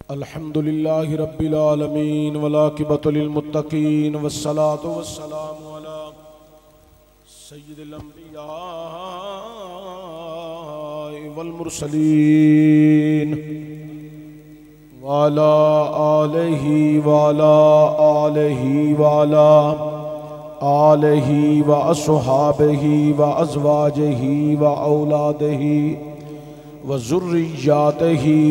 الحمدللہ رب العالمین والعاقبۃ للمتقین والصلاة والسلام علی سید الانبیاء والمرسلین وعلی آلہ واصحابہ وازواجہ واولادہ وذریاتہ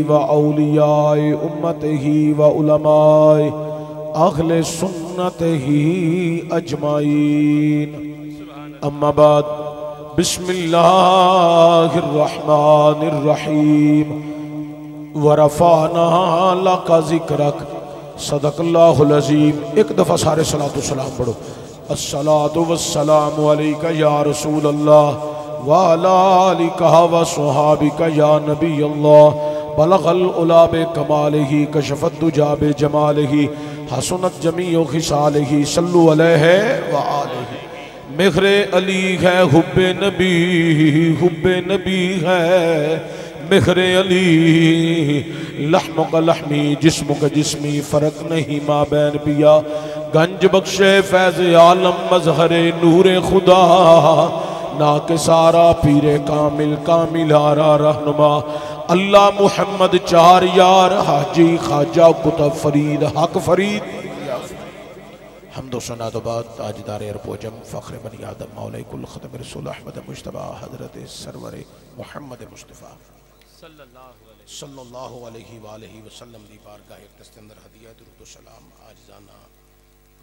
واولیاء امتہ وعلماء اہل سنتہ اجمعین اما بعد بسم اللہ الرحمن الرحیم ورفعنا لک ذکرک صدق اللہ العظیم۔ ایک دفعہ سارے صلاۃ و سلام پڑھو۔ الصلاۃ والسلام علیک یا رسول اللہ وعلی آلک وصحابک یا نبی اللہ بلغ العلا بکمالہ کشف الدجی بجمالہ حسنت جمیع خصالہ صلو علیہ وآلہ۔ مہر علی ہے حب نبی ہے مہر علی، لحم کا لحمی جسم کا جسمی، فرق نہیں ماں بین پیا، گنج بخشے فیض عالم مظہر نور خدا، نا کے سارا پیر کامل کامل آرا رہنما، اللہ محمد چار یار حاجی خواجہ کتب فرید حق فرید۔ حمد و ثنا تو بعد تاجدار عرب و جم فخر بنی آدم مولا کل ختم رسول احمد مجتبی حضرت سرور محمد مصطفیٰ صلی اللہ علیہ وآلہ وسلم دی بارگاہ اقدس اندر ہدیہ درود و سلام عاجزانہ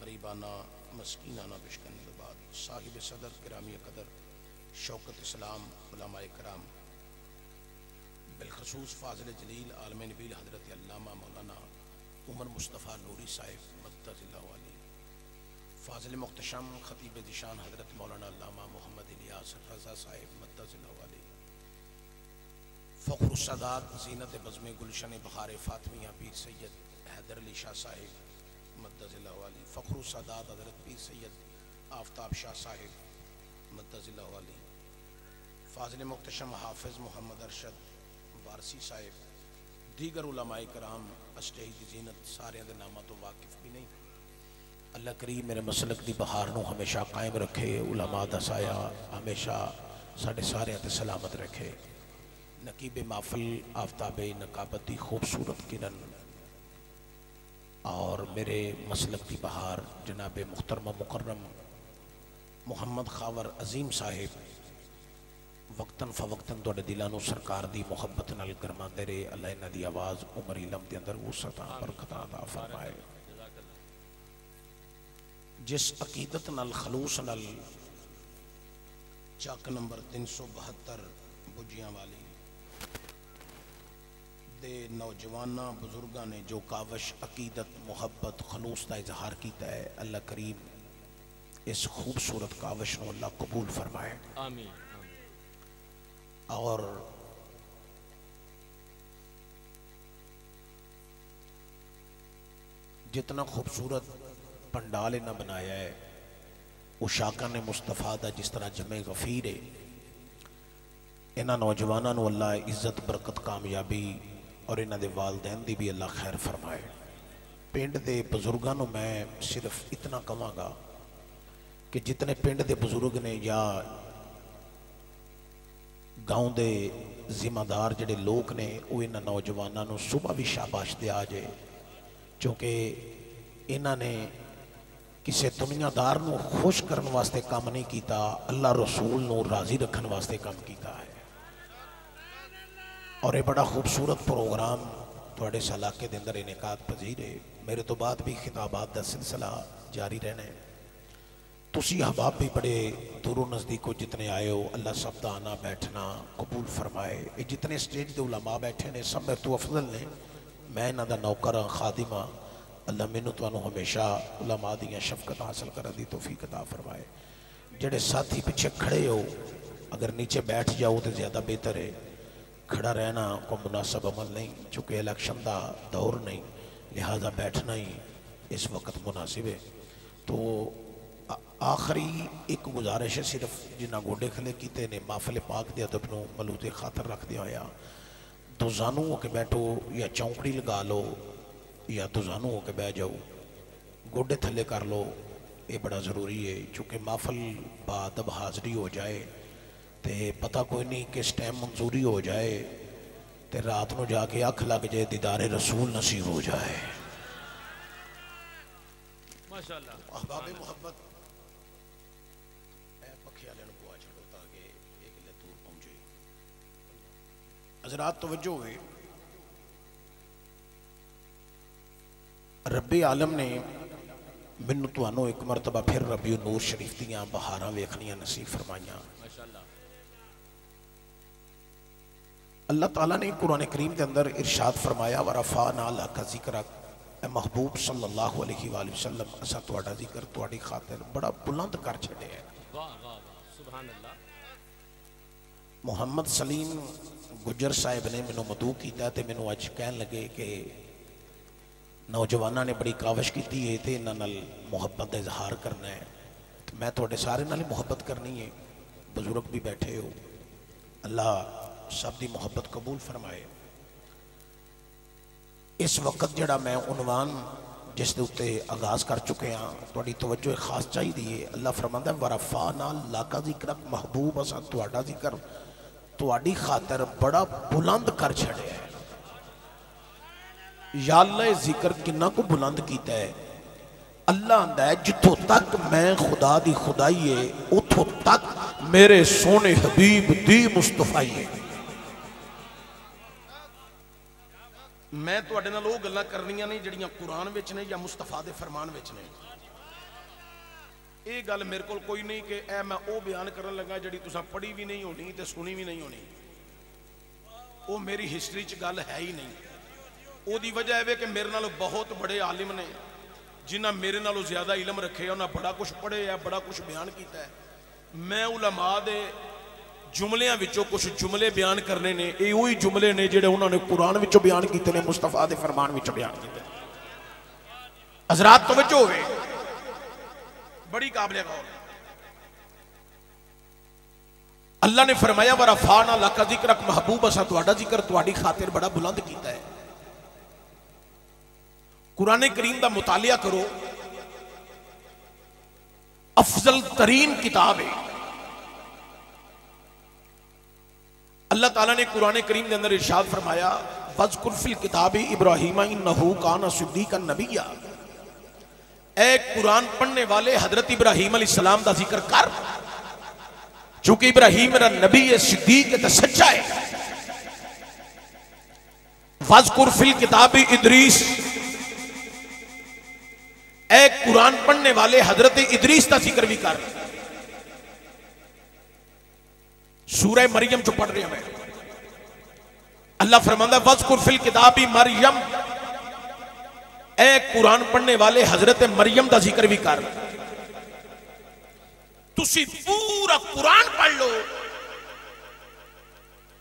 غریبانہ مسکینانہ بشکن بعد صاحب صدر گرامی قدر شوکت اسلام علماء کرام بالخصوص فاضل جلیل عالم نبیل حضرت علامہ مولانا عمر مصطفیٰ نوری صاحب مدد اللہ علیہ، فاضل مختشم خطیب ذیشان حضرت مولانا علامہ محمد الیاس رضا صاحب مدد اللہ علیہ، فخر السادات زینت بزم گلشن بخار فاطمیہ پیر سید حیدر علی شاہ صاحب مدد اللہ علیہ، فخر السادات حضرت پیر سید آفتاب شاہ صاحب مدد اللہ علیہ، فاضل مختشم حافظ محمد ارشد وارسی صاحب، دیگر علماء کرام اسٹیج زینت سارے دے نامہ تو واقف بھی نہیں۔ اللہ کریم میرے مسلک دی بہار نو ہمیشہ قائم رکھے، علماء دا سایہ ہمیشہ ساڑھے سارے تے سلامت رکھے، نقیب محفل آفتاب نقابتی خوبصورت کرن اور میرے مسلک دی بہار جناب محترم مکرم محمد خاور عظیم صاحب وقتاً فوقتاً توڑے دلانو سرکار دی محبت نال گرما دے، اللہ انہ دی آواز عمر علم دی اندر وسعت برکت عطا فرمائے۔ جس عقیدت نال خلوص نال چاک نمبر 372 بجیاں والی دے نوجوانہ بزرگاں نے جو کاوش عقیدت محبت خلوص دا اظہار کیتا ہے، اللہ کریم اس خوبصورت کاوش نو اللہ قبول فرمائے آمین۔ اور جتنا خوبصورت پنڈال نہ بنایا ہے اشاقہ نے مصطفیٰ دا جس طرح جمع غفیر ہے، انہاں نوجوانوں نو اللہ عزت برکت کامیابی اور انہاں دے والدین دی بھی اللہ خیر فرمائے۔ پنڈ دے بزرگاں نو میں صرف اتنا کہاں گا کہ جتنے پنڈ دے بزرگ نے یا گاؤں دے ذمہ دار جڑے لوگ نے وہ انہاں نوجوانوں نو صبح بھی شاباش دے آ جائے، چونکہ انہاں نے کسے دنیا دار نو خوش کرن واسطے کام نہیں کیتا، اللہ رسول نو راضی رکھن واسطے کام کیتا ہے۔ اور یہ بڑا خوبصورت پروگرام تھوڑے اس علاقے دے اندر انعقاد پذیر ہے، میرے تو بعد بھی خطابات دا سلسلہ جاری رہنا ہے۔ تسی احباب بھی بڑے دور و نزدیکو جتنے آئے ہو، اللہ سب دا آنا بیٹھنا قبول فرمائے۔ یہ جتنے سٹیج دے علماء بیٹھے نے سب میں تو افضل نے، میں نہ دا نوکر خادمہ، اللہ میں تو انہوں ہمیشہ علماء دیاں شفقت حاصل کر دی توفیق عطا فرمائے۔ جڑے ساتھی پیچھے کھڑے ہو اگر نیچے بیٹھ جاؤ تو زیادہ بہتر ہے، کھڑا رہنا کوئی مناسب عمل نہیں، چونکہ الیکشن دا دور نہیں، لہذا بیٹھنا ہی اس وقت مناسب ہے۔ تو آخری ایک گزارش ہے صرف جنہ گوڑے کھلے کیتے نے محفل پاک دیا تو اپنوں ملوت خاطر رکھ دیا ہویا، دوزانو ہو کے بیٹھو یا چونکڑی لگا لو یا دوزانو ہو کے بیٹھ جاؤ، گوڈے تھلے کر لو، یہ بڑا ضروری ہے، چونکہ محفل بادب حاضری ہو جائے تے پتہ کوئی نہیں کس ٹائم منظوری ہو جائے تے رات نو جا کے اکھ لگ جائے دیدار رسول نصیب ہو جائے۔ ماشاءاللہ احباب محبت اے پکھے والے کو آ چھڑو تاکہ ایک لے دور پہنچے۔ حضرات توجہ ہوئے، رب عالم نے منو توانو ایک مرتبہ پھر ربیع نور شریف دیاں بہاراں ویکھنیاں نصیب فرمائیاں۔ اللہ تعالیٰ نے قرآن کریم کے اندر ارشاد فرمایا وَرَفَعْنَا لَكَ ذِكْرَكَ، اے محبوب صلی اللہ علیہ وآلہ وسلم اسا تہاڈا ذکر تہاڈی خاطر بڑا بلند کر چھڈے ہے۔ سبحان اللہ۔ محمد سلیم گجر صاحب نے مینوں مدعو کیتا تے مینوں اج کہن لگے کہ نوجواناں نے بڑی کاوش کیتی ہے تے انہاں نال محبت دا اظہار کرنا ہے، میں تہاڈے سارے نال محبت کرنی ہے، بزرگ بھی بیٹھے ہو، اللہ سب دی محبت قبول فرمائے۔ اس وقت جڑا میں عنوان جس دے اتے آغاز کر چکے ہیں تہاڈی توجہ خاص چاہی دیئے، اللہ فرماندا ہے وَرَفَعْنَا لَكَ ذِكْرَكَ، محبوب اساں تہاڈا ذکر تہاڈی خاطر بڑا بلند کر چھڑے ہے۔ یا اللہ ذکر کنہ کو بلند کیتا ہے؟ اللہ آندہ ہے جتھوں تک میں خدا دی خدائی ہے اتھوں تک میرے سونے حبیب دی مصطفیٰ ہے۔ میں تو اڈے نال وہ گلاں کرنیاں نہیں جڑیاں قرآن وچ نے یا مصطفیٰ دے فرمان وچ نے۔ یہ گل میرے کول کوئی نہیں کہ اے میں او بیان کرن لگا جڑی تساں پڑھی بھی نہیں ہونی تے سنی بھی نہیں ہونی، وہ میری ہسٹری چ گل ہے ہی نہیں۔ او دی وجہ ہے کہ میرے نالوں بہت بڑے عالم نے جنہاں میرے نالوں زیادہ علم رکھے، انہاں بڑا کچھ پڑھے ہے، بڑا کچھ بیان کیتا ہے۔ میں علماء دے جملیاں وچوں کچھ جملے بیان کرنے نے، اے وہی جملے نے جڑے انہوں نے قرآن وچوں بیان کیتے نے، مصطفیٰ دے فرمان وچوں بیان کیتے ہیں۔ حضرات توجہ ہوئے، بڑی قابل غور۔ اللہ نے فرمایا وَرَفَعْنَا لَكَ ذِكْرَكَ، محبوب اساں تہاڈا ذکر تہاڈی خاطر بڑا بلند کیتا ہے۔ قرآن کریم دا مطالعہ کرو، افضل ترین کتاب ہے۔ اللہ تعالیٰ نے قرآن کریم کے اندر ارشاد فرمایا وَذْكُرْ فِي الْكِتَابِ إِبْرَاهِيمَ إِنَّهُ كَانَ صِدِّيقًا نَبِيًّا، اے قرآن پڑھنے والے حضرت ابراہیم علیہ السلام دا ذکر کر، چونکہ ابراہیم میرا نبی ہے، صدیق ہے، سچا ہے۔ وَذْكُرْ فِي الْكِتَابِ إِدْرِيسَ، اے قرآن پڑھنے والے حضرت ادریس دا ذکر بھی کر۔ سورہ مریم جو پڑھ رہے ہیں میں، اللہ فرماندہ وَذْكُرْ فِي الْكِتَابِ مریم، اے قرآن پڑھنے والے حضرت مریم دا ذکر بھی کر۔ تسی پورا قرآن پڑھ لو،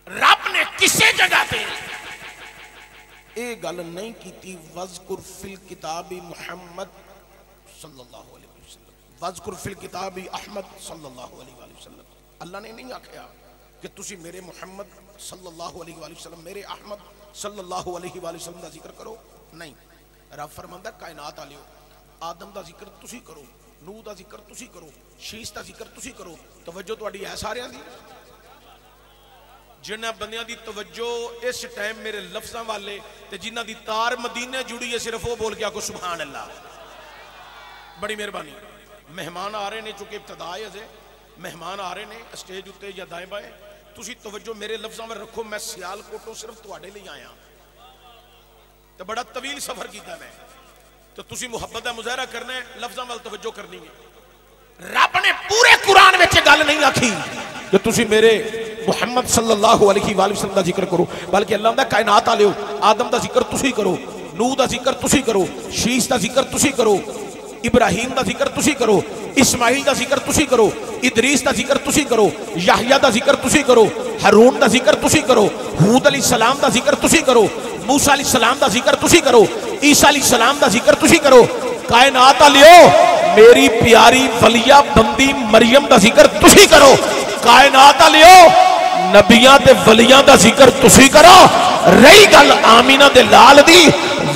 رب نے کسے جگہ تے اے گل نہیں کیتی وَذْكُرْ فِي الْكِتَابِ محمد صلی اللہ علیہ وسلم، وَذْكُرْ فِي الْكِتَابِ احمد صلی اللہ علیہ وسلم۔ اللہ نے نہیں آکھیا کہ تسی میرے محمد صلی اللہ علیہ وآلہ وسلم، میرے احمد صلی اللہ علیہ وآلہ وسلم دا ذکر کرو، نہیں۔ رب فرماندہ کائنات آلیو، آدم دا ذکر تسی کرو، نوح دا ذکر تسی کرو، شیس دا ذکر تسی کرو۔ توجہ تو اڈی ہے سارے دی، جنہ بندیاں دی توجہ اس ٹائم میرے لفظاں والے تے جنہ دی تار مدینے جڑی ہے صرف وہ بول گیا کو سبحان اللہ۔ بڑی مہربانی۔ مہمان آ رہے نے، چونکہ ابتدا ہے، مہمان آ رہے نے اسٹیج اتے یا دائیں بائیں، تسی توجہ میرے لفظاں میں رکھو۔ میں سیال کوٹوں صرف تواڈے لئی آیا تو بڑا طویل سفر کیتا میں، تو تسی محبت دا مظاہرہ کرنا ہے، لفظاں وال توجہ کرنی ہے۔ رب نے پورے قرآن وچ گل نہیں آکھی کہ تسی میرے محمد صلی اللہ علیہ وآلہ وسلم دا ذکر کرو، بلکہ اللہ دا کائنات آلیو، آدم دا ذکر تسی کرو، نوح دا ذکر تسی کرو، شیس دا ذکر تسی کرو، ابراہیم دا ذکر تسی کرو، اسماعیل دا ذکر تسی کرو، ادریس دا ذکر تسی کرو، یحییٰ دا ذکر تسی کرو، ہارون دا ذکر تسی کرو، ہود علیہ السلام دا ذکر تسی کرو، موسیٰ علیہ السلام دا ذکر تسی کرو، عیسیٰ علیہ السلام دا ذکر تسی کرو۔ کائنات آلیو میری پیاری ولیہ بندی مریم دا ذکر تسی کرو۔ کائنات آلیو نبیاں تے ولیاں دا ذکر تسی کرو. رہی گل آمینہ دے لال دی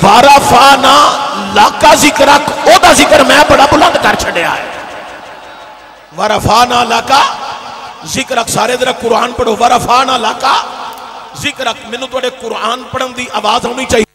وارفانا لاکا ذکرک او دا ذکر میں بڑا بلند کر چھڑیا ہے. وارفانا لاکا ذکرک سارے در قرآن پڑھو. وارفانا لاکا ذکرک. میں نے توڑے قرآن پڑھن دی آواز ہونی چاہیے.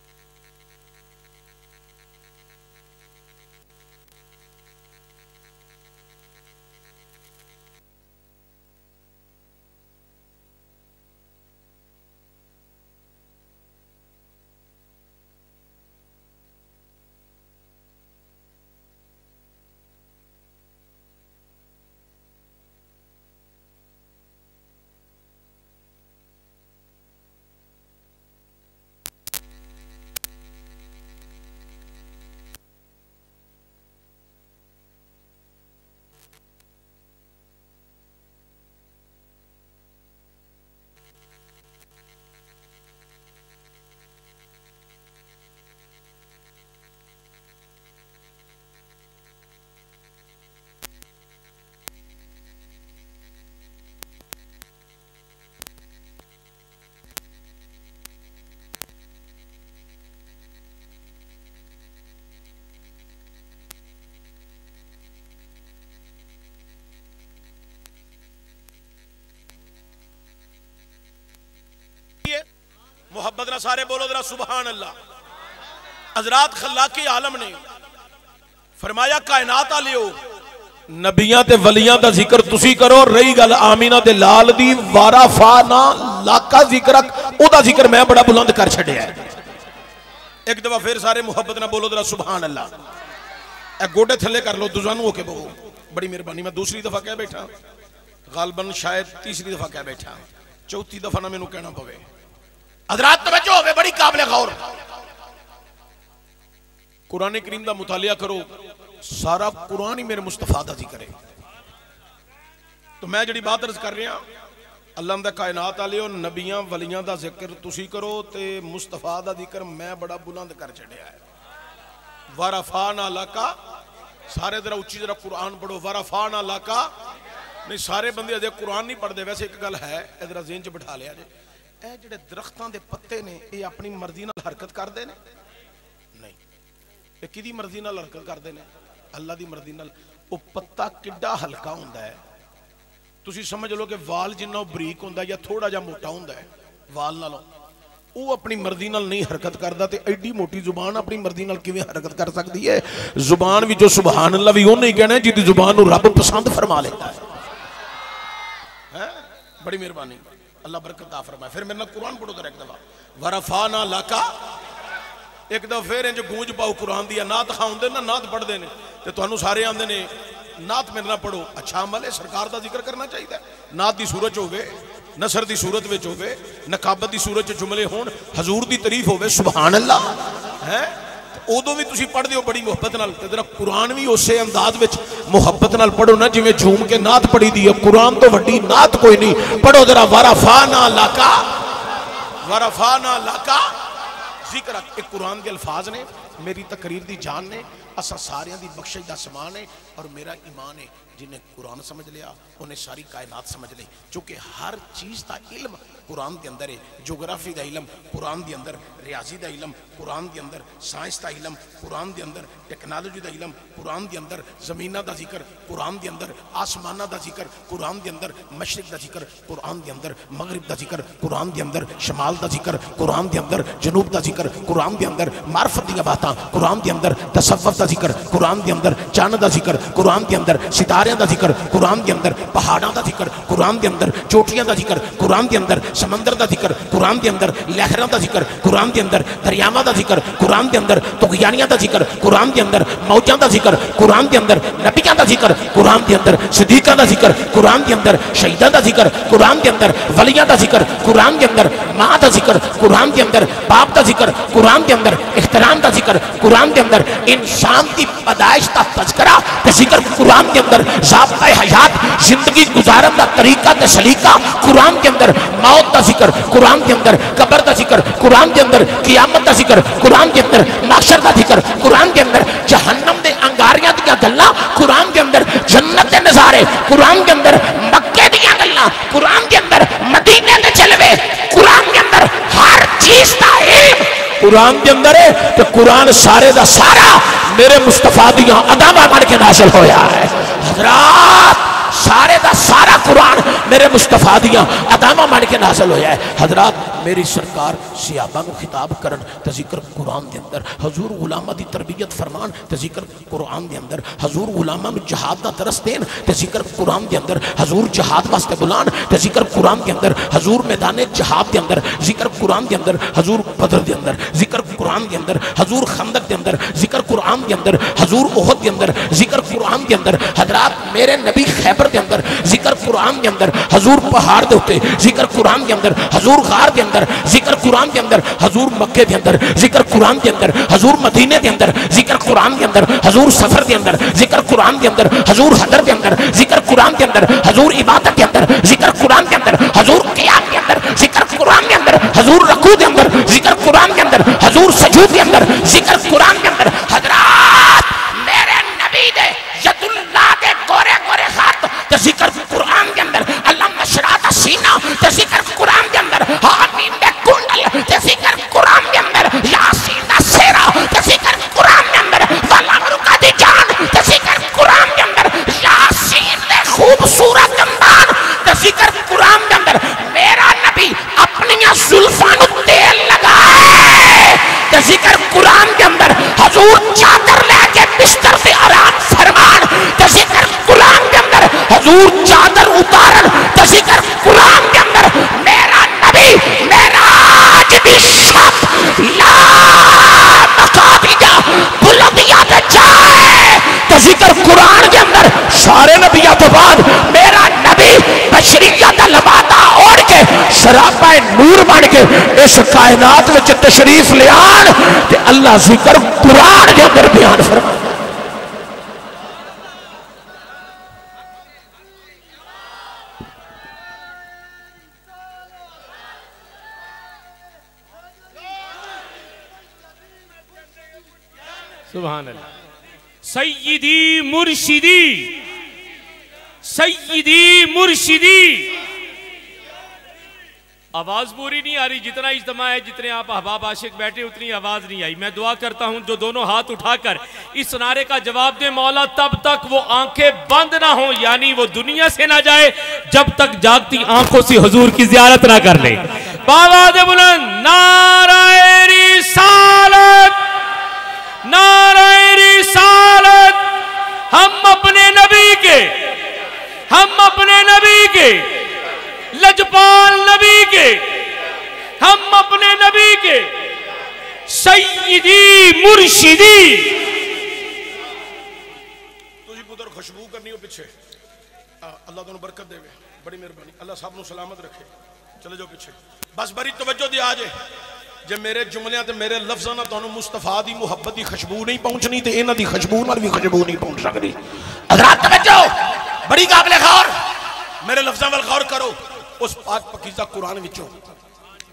محبت نہ سارے بولو ذرا سبحان اللہ. حضرات خلاقی عالم نے فرمایا کائنات آلیو نبیاں تے ولیاں دا ذکر تسی کرو. رہی گل آمینہ دے لال دی وارفانا لاکا ذکرک او دا ذکر میں بڑا بلند کر چھڑیا ہے. ایک دفعہ پھر سارے محبت نہ بولو ذرا سبحان اللہ. اے گوڑے تھلے کر لو دوزانو ہو کے بہو. بڑی مہربانی. میں دوسری دفعہ کہہ بیٹھا غالباً شاید تیسری دفعہ کہہ بیٹھا چوتھی دفعہ نہ میں نو کہنا پوے. حضرات توجہ ہوئے بڑی قابل غور. قرآن کریم دا مطالعہ کرو. سارا قرآن ہی میرے مصطفیٰ دا ذکر ہے. تو میں جڑی بات عرض کر رہا اللہ دا کائنات آلیو نبیاں ولیاں دا ذکر تسی کرو تے مصطفیٰ دا ذکر میں بڑا بلند کر چھڑیا ہے. وارفانا لاکا سارے ذرا اچھی ذرا قرآن پڑھو. وارفانا لاکا. نہیں سارے بندے ادھے قرآن نہیں پڑھ دے. ویسے ایک گل ہے ادھر ذہن چ بٹھا لیا جے اے جڑے درختاں دے پتے نے یہ اپنی مرضی نال حرکت کر دے نے نہیں. یہ کدی مرضی نال حرکت کر دے نے اللہ دی مرضی نال. او پتا کڈا ہلکا ہوندا ہے. تسی سمجھ لو کہ وال جنہ بریک ہوندا یا تھوڑا جا موٹا ہوندا ہے وال نالوں او اپنی مرضی نال نہیں حرکت کردا تے ایڈی موٹی زبان اپنی مرضی نال کیویں حرکت کر سکدی ہے. زبان وچوں سبحان اللہ وی اونے ہی کہنا ہے جدی زبان نو رب پسند فرما لیتا ہے. بڑی مہربانی اللہ برکت عطا فرمائے. پھر میرے قرآن پڑھو در ایک دفعہ ورفانا لاکا. ایک دفعہ پھر انج گونج پاؤ قرآن دیا نات خاؤں دے نا نات پڑھ دے نے تے تانوں سارے آندے نے نات میرے نہ پڑھو. اچھا عمل ہے سرکار دا ذکر کرنا چاہیے. نات دی صورت ہوے نصر دی صورت وچ ہوے نقابت دی صورت وچ جملے ہون حضور دی تعریف ہوے سبحان اللہ ہے ادو بھی تسی پڑھ دیو بڑی محبت نال. تے ذرا قرآن بھی اسے انداز وچ محبت نال پڑھو نا جویں جھوم کے نات پڑھی دی ہے. قرآن تو وڈی نات کوئی نہیں. پڑھو ذرا ورفانا لاکا. ورفانا لاکا ذکر. ایک قرآن کے الفاظ نے میری تقریر دی جان نے اسا ساریاں دی بخشش دا سامان ہے اور میرا ایمان ہے. جنہیں قرآن سمجھ لیا انہیں ساری کائنات سمجھ لی. چونکہ ہر چیز دا علم قرآن دے اندر ہے. جغرافی دا علم قرآن دے اندر, ریاضی دا علم قرآن دے اندر, سائنس دا علم قرآن دے اندر, ٹیکنالوجی دا علم قرآن دے اندر, زمینہ دا ذکر قرآن دے اندر, آسمانہ دا ذکر قرآن دے اندر, مشرق دا ذکر قرآن دے اندر, مغرب دا ذکر قرآن دے اندر, شمال دا ذکر قرآن دے اندر, جنوب دا ذکر قرآن دے اندر, معرفت دی باتاں قرآن دے اندر, تصوف دا ذکر قرآن دے اندر, چاند دا ذکر قرآن دے اندر, ستارے دا ذکر قرآن دے اندر, پہاڑاں دا ذکر قرآن دے اندر, چوٹیاں دا ذکر قرآن دے اندر, سمندر دا ذکر قرآن دے اندر, لہراں دا ذکر قرآن دے اندر, دریاواں دا ذکر قرآن دے اندر, طغیانیاں دا ذکر قرآن دے اندر, موجاں دا ذکر قرآن دے اندر, نبیاں دا ذکر قرآن دے اندر, صدیقاں دا ذکر قرآن دے اندر, شہیداں دا ذکر قرآن دے اندر, ولیاں دا ذکر قرآن دے اندر, ماں دا ذکر قرآن دے اندر, باپ دا ذکر قرآن دے اندر, احترام دا ذکر قرآن دے اندر, انسان دی پیدائش دا تذکرہ تے ذکر قرآن دے اندر, ضابطہ حیات زندگی گزارن دا طریقہ تے سلیقہ قرآن دے اندر, موت دا ذکر قرآن دے اندر, قبر دا ذکر قرآن دے اندر, قیامت دا ذکر قرآن دے اندر, محشر دا ذکر قرآن دے اندر, جہنم دے انگاریاں دیا گلاں قرآن دے اندر, جنت دے نظارے قرآن دے اندر, مکے دیا گلاں قرآن دے اندر, مدینے قرآن دے اندر ہے کہ قرآن سارے دا سارا میرے مصطفیٰ دیاں ادامہ بن کے نازل ہویا ہے حضرات سارے دا سارا قرآن میرے مصطفیٰ دیاں ادامہ بن کے نازل ہویا ہے حضرات میری سرکار صحابہ کو خطاب کرن تے ذکر قرآن دے اندر حضور غلامہ دی تربیت فرمان تے ذکر قرآن دے اندر حضور غلامہ میں جہاد دا درس دین تے ذکر قرآن دے اندر حضور جہاد واسطے بلان تے ذکر قرآن دے اندر حضور میدان جہاد دے اندر ذکر قرآن دے اندر حضور بدر دے اندر ذکر قرآن دے اندر حضور خندق دے اندر ذکر قرآن دے اندر حضور احد دے اندر ذکر قرآن دے اندر حضرات میرے نبی خیبر دے اندر ذکر قرآن دے اندر حضور پہاڑ دے ہوتے ذکر قرآن دے اندر حضور غار دے اندر ذکر قرآن دے اندر حضور مکے دے اندر ذکر قرآن دے اندر حضور مدینے دے اندر ذکر قرآن دے اندر حضور سفر دے اندر ذکر قرآن دے اندر حضور حضر دے اندر ذکر قرآن دے اندر حضور عبادت دے اندر ذکر قرآن دے اندر حضور قیام دے اندر ذکر قرآن دے اندر حضور رکوع دے اندر ذکر قرآن دے اندر حضور سجود دے اندر ذکر قرآن دے اندر حضرات میرے نبی دے ید اللہ دے گورے گورے خط تے ذکر قرآن دے اندر علم نشرات سینہ تے ذکر قرآن دے اندر حامیم دے کنڈل تے ذکر قرآن دے اندر یاسین دا سیرہ تے ذکر قرآن دے اندر والامرکہ دی جان تے ذکر قرآن دے اندر یاسین دے خوبصورت اندان تے ذکر قرآن دے اندر میرا نبی اپنی زلفان تیل لگائے تے ذکر قرآن دے اندر حضور چادر لے کے بستر سے آرام فرمان تے ذکر قرآن دے اندر حضور چادر اتارن تے ذکر قرآن دے اندر میرا نبی معراج دی شب لا مقابجہ بلندیاں تے جائے تے ذکر قرآن دے اندر سارے نبیوں تو بعد میرا نبی بشریت دا لبادہ اوڑ کے شرابہ نور بن کے اس کائنات وچ تشریف لے آن تے اللہ ذکر قرآن دے اندر بیان فرمائے سبحان اللہ سیدی مرشدی سیدی مرشدی آواز پوری نہیں آ رہی جتنا اجتماع ہے جتنے آپ احباب عاشق بیٹھے اتنی آواز نہیں آئی میں دعا کرتا ہوں جو دونوں ہاتھ اٹھا کر اس نعرے کا جواب دے مولا تب تک وہ آنکھیں بند نہ ہوں یعنی وہ دنیا سے نہ جائے جب تک جاگتی آنکھوں سے حضور کی زیارت نہ کر لے باواد بلند نعرہ رسالت نعرہ رسالت ہم اپنے نبی کے لجپال نبی کے ہم اپنے نبی کے سیدی مرشدی تجھے پتر خوشبو کرنی ہو پیچھے اللہ تمہیں برکت دے بڑی مہربانی اللہ صاحب نو سلامت رکھے چلے جاؤ پیچھے بس بڑی توجہ دے آجے جب میرے جملے تے میرے لفظاں نہ تانوں مصطفیٰ دی محبت دی خوشبو نہیں پہنچنی تے انہاں دی خوشبو نال بھی خوشبو نہیں پہنچ سکدی حضرات توجہ بڑی قابل غور میرے لفظاں ول غور کرو اس پاک پکیزہ قرآن وچوں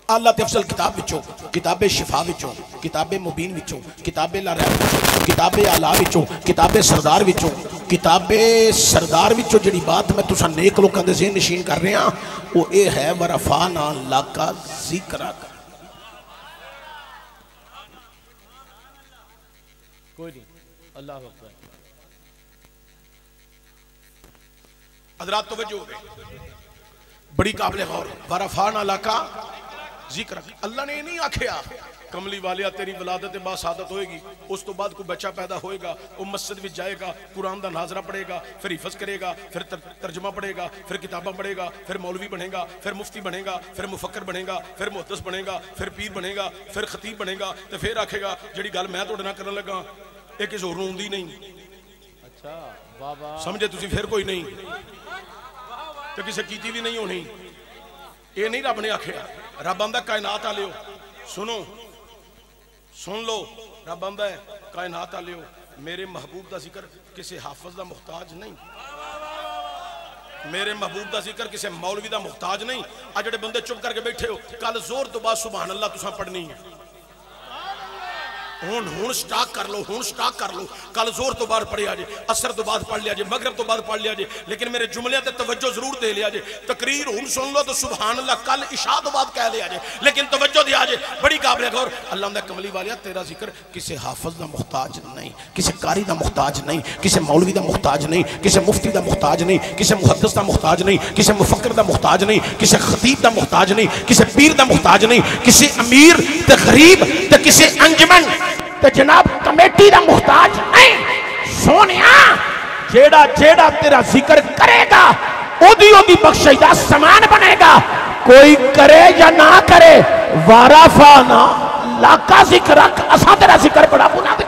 اللہ تے افضل کتاب وچوں کتاب شفا وچوں کتاب مبین وچوں کتاب لا ریب وچوں کتاب اعلی وچوں کتاب سردار وچوں کتاب سردار وچوں جڑی بات میں تساں نیک لوکاں دے ذہن نشین کر رہے ہاں وہ اے ہے ورفعنا لک ذکرک کوئی نہیں اللہ اکبر حضرات توجہ ہو گئے بڑی قابل غور ورفعنا لک ذکرک اللہ نے نہیں آکھیا کملی والیا تیری ولادت با سعادت ہوئے گی اس تو بعد کوئی بچہ پیدا ہوئے گا وہ مسجد میں جائے گا قرآن دا ناظرہ پڑھے گا پھر حفظ کرے گا پھر ترجمہ پڑھے گا پھر کتابہ پڑھے گا پھر مولوی بنے گا پھر مفتی بنے گا پھر مفکر بنے گا پھر محدث بنے گا پھر پیر بنے گا پھر خطیب بنے گا تو پھر آکھے گا جڑی گل میں توڑنا کرنے لگا ایک اس اور ہوندی نہیں اچھا بابا سمجھے تسی پھر کوئی نہیں تو کسے کیتی بھی نہیں ہونی یہ نہیں رب نے آکھیا رب آندہ کائنات آ لیو سنو سن لو رب آندہ ہے کائنات آ لیو میرے محبوب دا ذکر کسی حافظ دا محتاج نہیں میرے محبوب دا ذکر کسی مولوی دا محتاج نہیں آج جڑے بندے چپ کر کے بیٹھے ہو کل زور تو بعد سبحان اللہ تساں پڑھنی ہے ہون سٹاک کر لو، ہون سٹاک کر لو. کل زور تو بعد پڑھیا جے، عصر تو بعد پڑھ لیا جے، مغرب تو بعد پڑھ لیا جے، لیکن میرے جملے تے توجہ ضرور دے لیا جے. تقریر ہون سن لو تو سبحان اللہ کل عشاء تو بعد کہہ لیا جے، لیکن توجہ دیا جے. بڑی قابل غور. اللہ دے کملی والیا تیرا ذکر کسی حافظ دا محتاج نہیں، کسی قاری دا محتاج نہیں، کسی مولوی دا محتاج نہیں، کسی مفتی دا محتاج نہیں، کسی محدث دا محتاج نہیں، کسی مفکر دا محتاج نہیں، کسی خطیب دا محتاج نہیں، کسی پیر دا محتاج نہیں، کسی امیر تے غریب تے کسی انجمن تے جناب کمیٹی دا محتاج نہیں. سونیا جیڑا جیڑا تیرا ذکر کرے گا او دی بخشش دا سامان بنے گا. کوئی کرے یا نہ کرے وارا فانا لاکا ذکر رکھ، اساں تیرا ذکر بڑا بنا دے.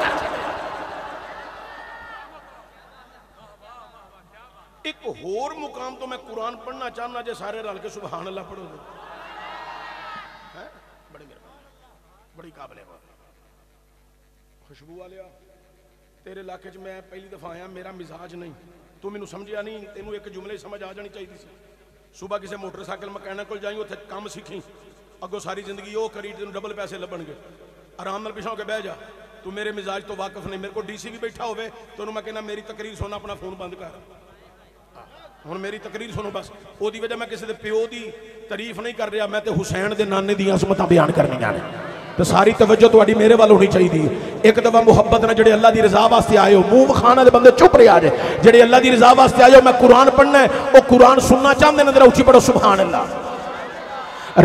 ایک اور مقام تو میں قرآن پڑھنا چاہنا جے سارے رل کے سبحان اللہ پڑھو گے. بڑی مہربانی، بڑی قابل ہے. خوشبو والیا تیرے علاقے چ میں پہلی دفعہ آیا، میرا مزاج نہیں، تو مینوں سمجھیا نہیں، تینوں ایک جملے سمجھ آ جانی چاہیے سی. صبح کسی موٹر سائیکل مکینک کول جائیں اتنے کام سیکھی، اگوں ساری زندگی وہ کری تینوں ڈبل پیسے لبن گے. آرام نال پیچھے ہو کے بہ جا. تو میرے مزاج تو واقف نہیں. میرے کو ڈی سی بھی بیٹھا ہوئے تو میں کہنا میری تقریر سونا اپنا فون بند کر، ہوں میری تقریر سنو بس. وہ دی وجہ میں کسی دے پیو دی تعریف نہیں کر رہا، میں تے حسین دے نانے دی عظمتاں بیان کرنی جانے. تو ساری توجہ تہاڈی میرے وال ہونی چاہیے. ایک دفعہ محبت نہ جڑے اللہ دی رضا واسطے آئے ہو، منہ وکھانا دے بندے چپ رہے آ جائے. جڑے اللہ دی رضا واسطے آئے ہو، میں قرآن پڑھنا ہے، وہ قرآن سننا چاہتے ہیں، ذرا اونچی پڑھو سبحان اللہ.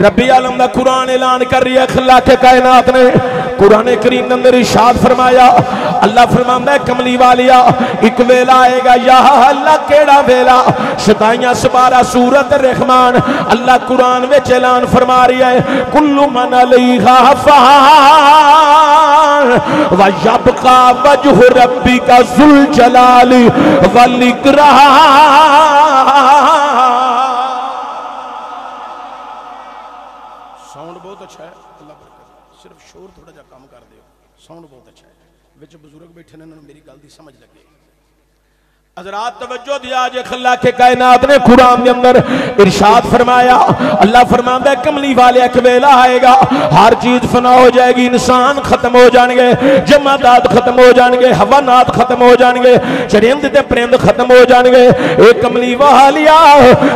ربی عالم دا قرآن اعلان کر رہی ہے خلاق کائنات نے. قرآن کریم نے اندر ارشاد فرمایا، اللہ فرماندا ہے کملی والیا ایک ویلا آئے گا. یا اللہ کیڑا ویلا؟ شتائیاں سپارہ سورت رحمان. اللہ قرآن وچ اعلان فرما رہی ہے کل من علیہا فان ویبقى وجہ ربک ذو الجلال والاکرام. ساؤنڈ بہت اچھا ہے، اللہ برکت. صرف شور تھوڑا جا کام کر دیو. ساؤنڈ بہت اچھا ہے. وچ بزرگ بیٹھے نے، انہوں نے میری گل دی سمجھ لگے. حضرات توجہ دیا جے خلاق کائنات نے قرآن کے اندر ارشاد فرمایا. اللہ فرماندا ہے کملی والے ایک ویلا آئے گا، ہر چیز فنا ہو جائے گی، انسان ختم ہو جان گے، جمادات ختم ہو جان گے، حیوانات ختم ہو جان گے، چرند تے پرند ختم ہو جان گے. اے کملی والیا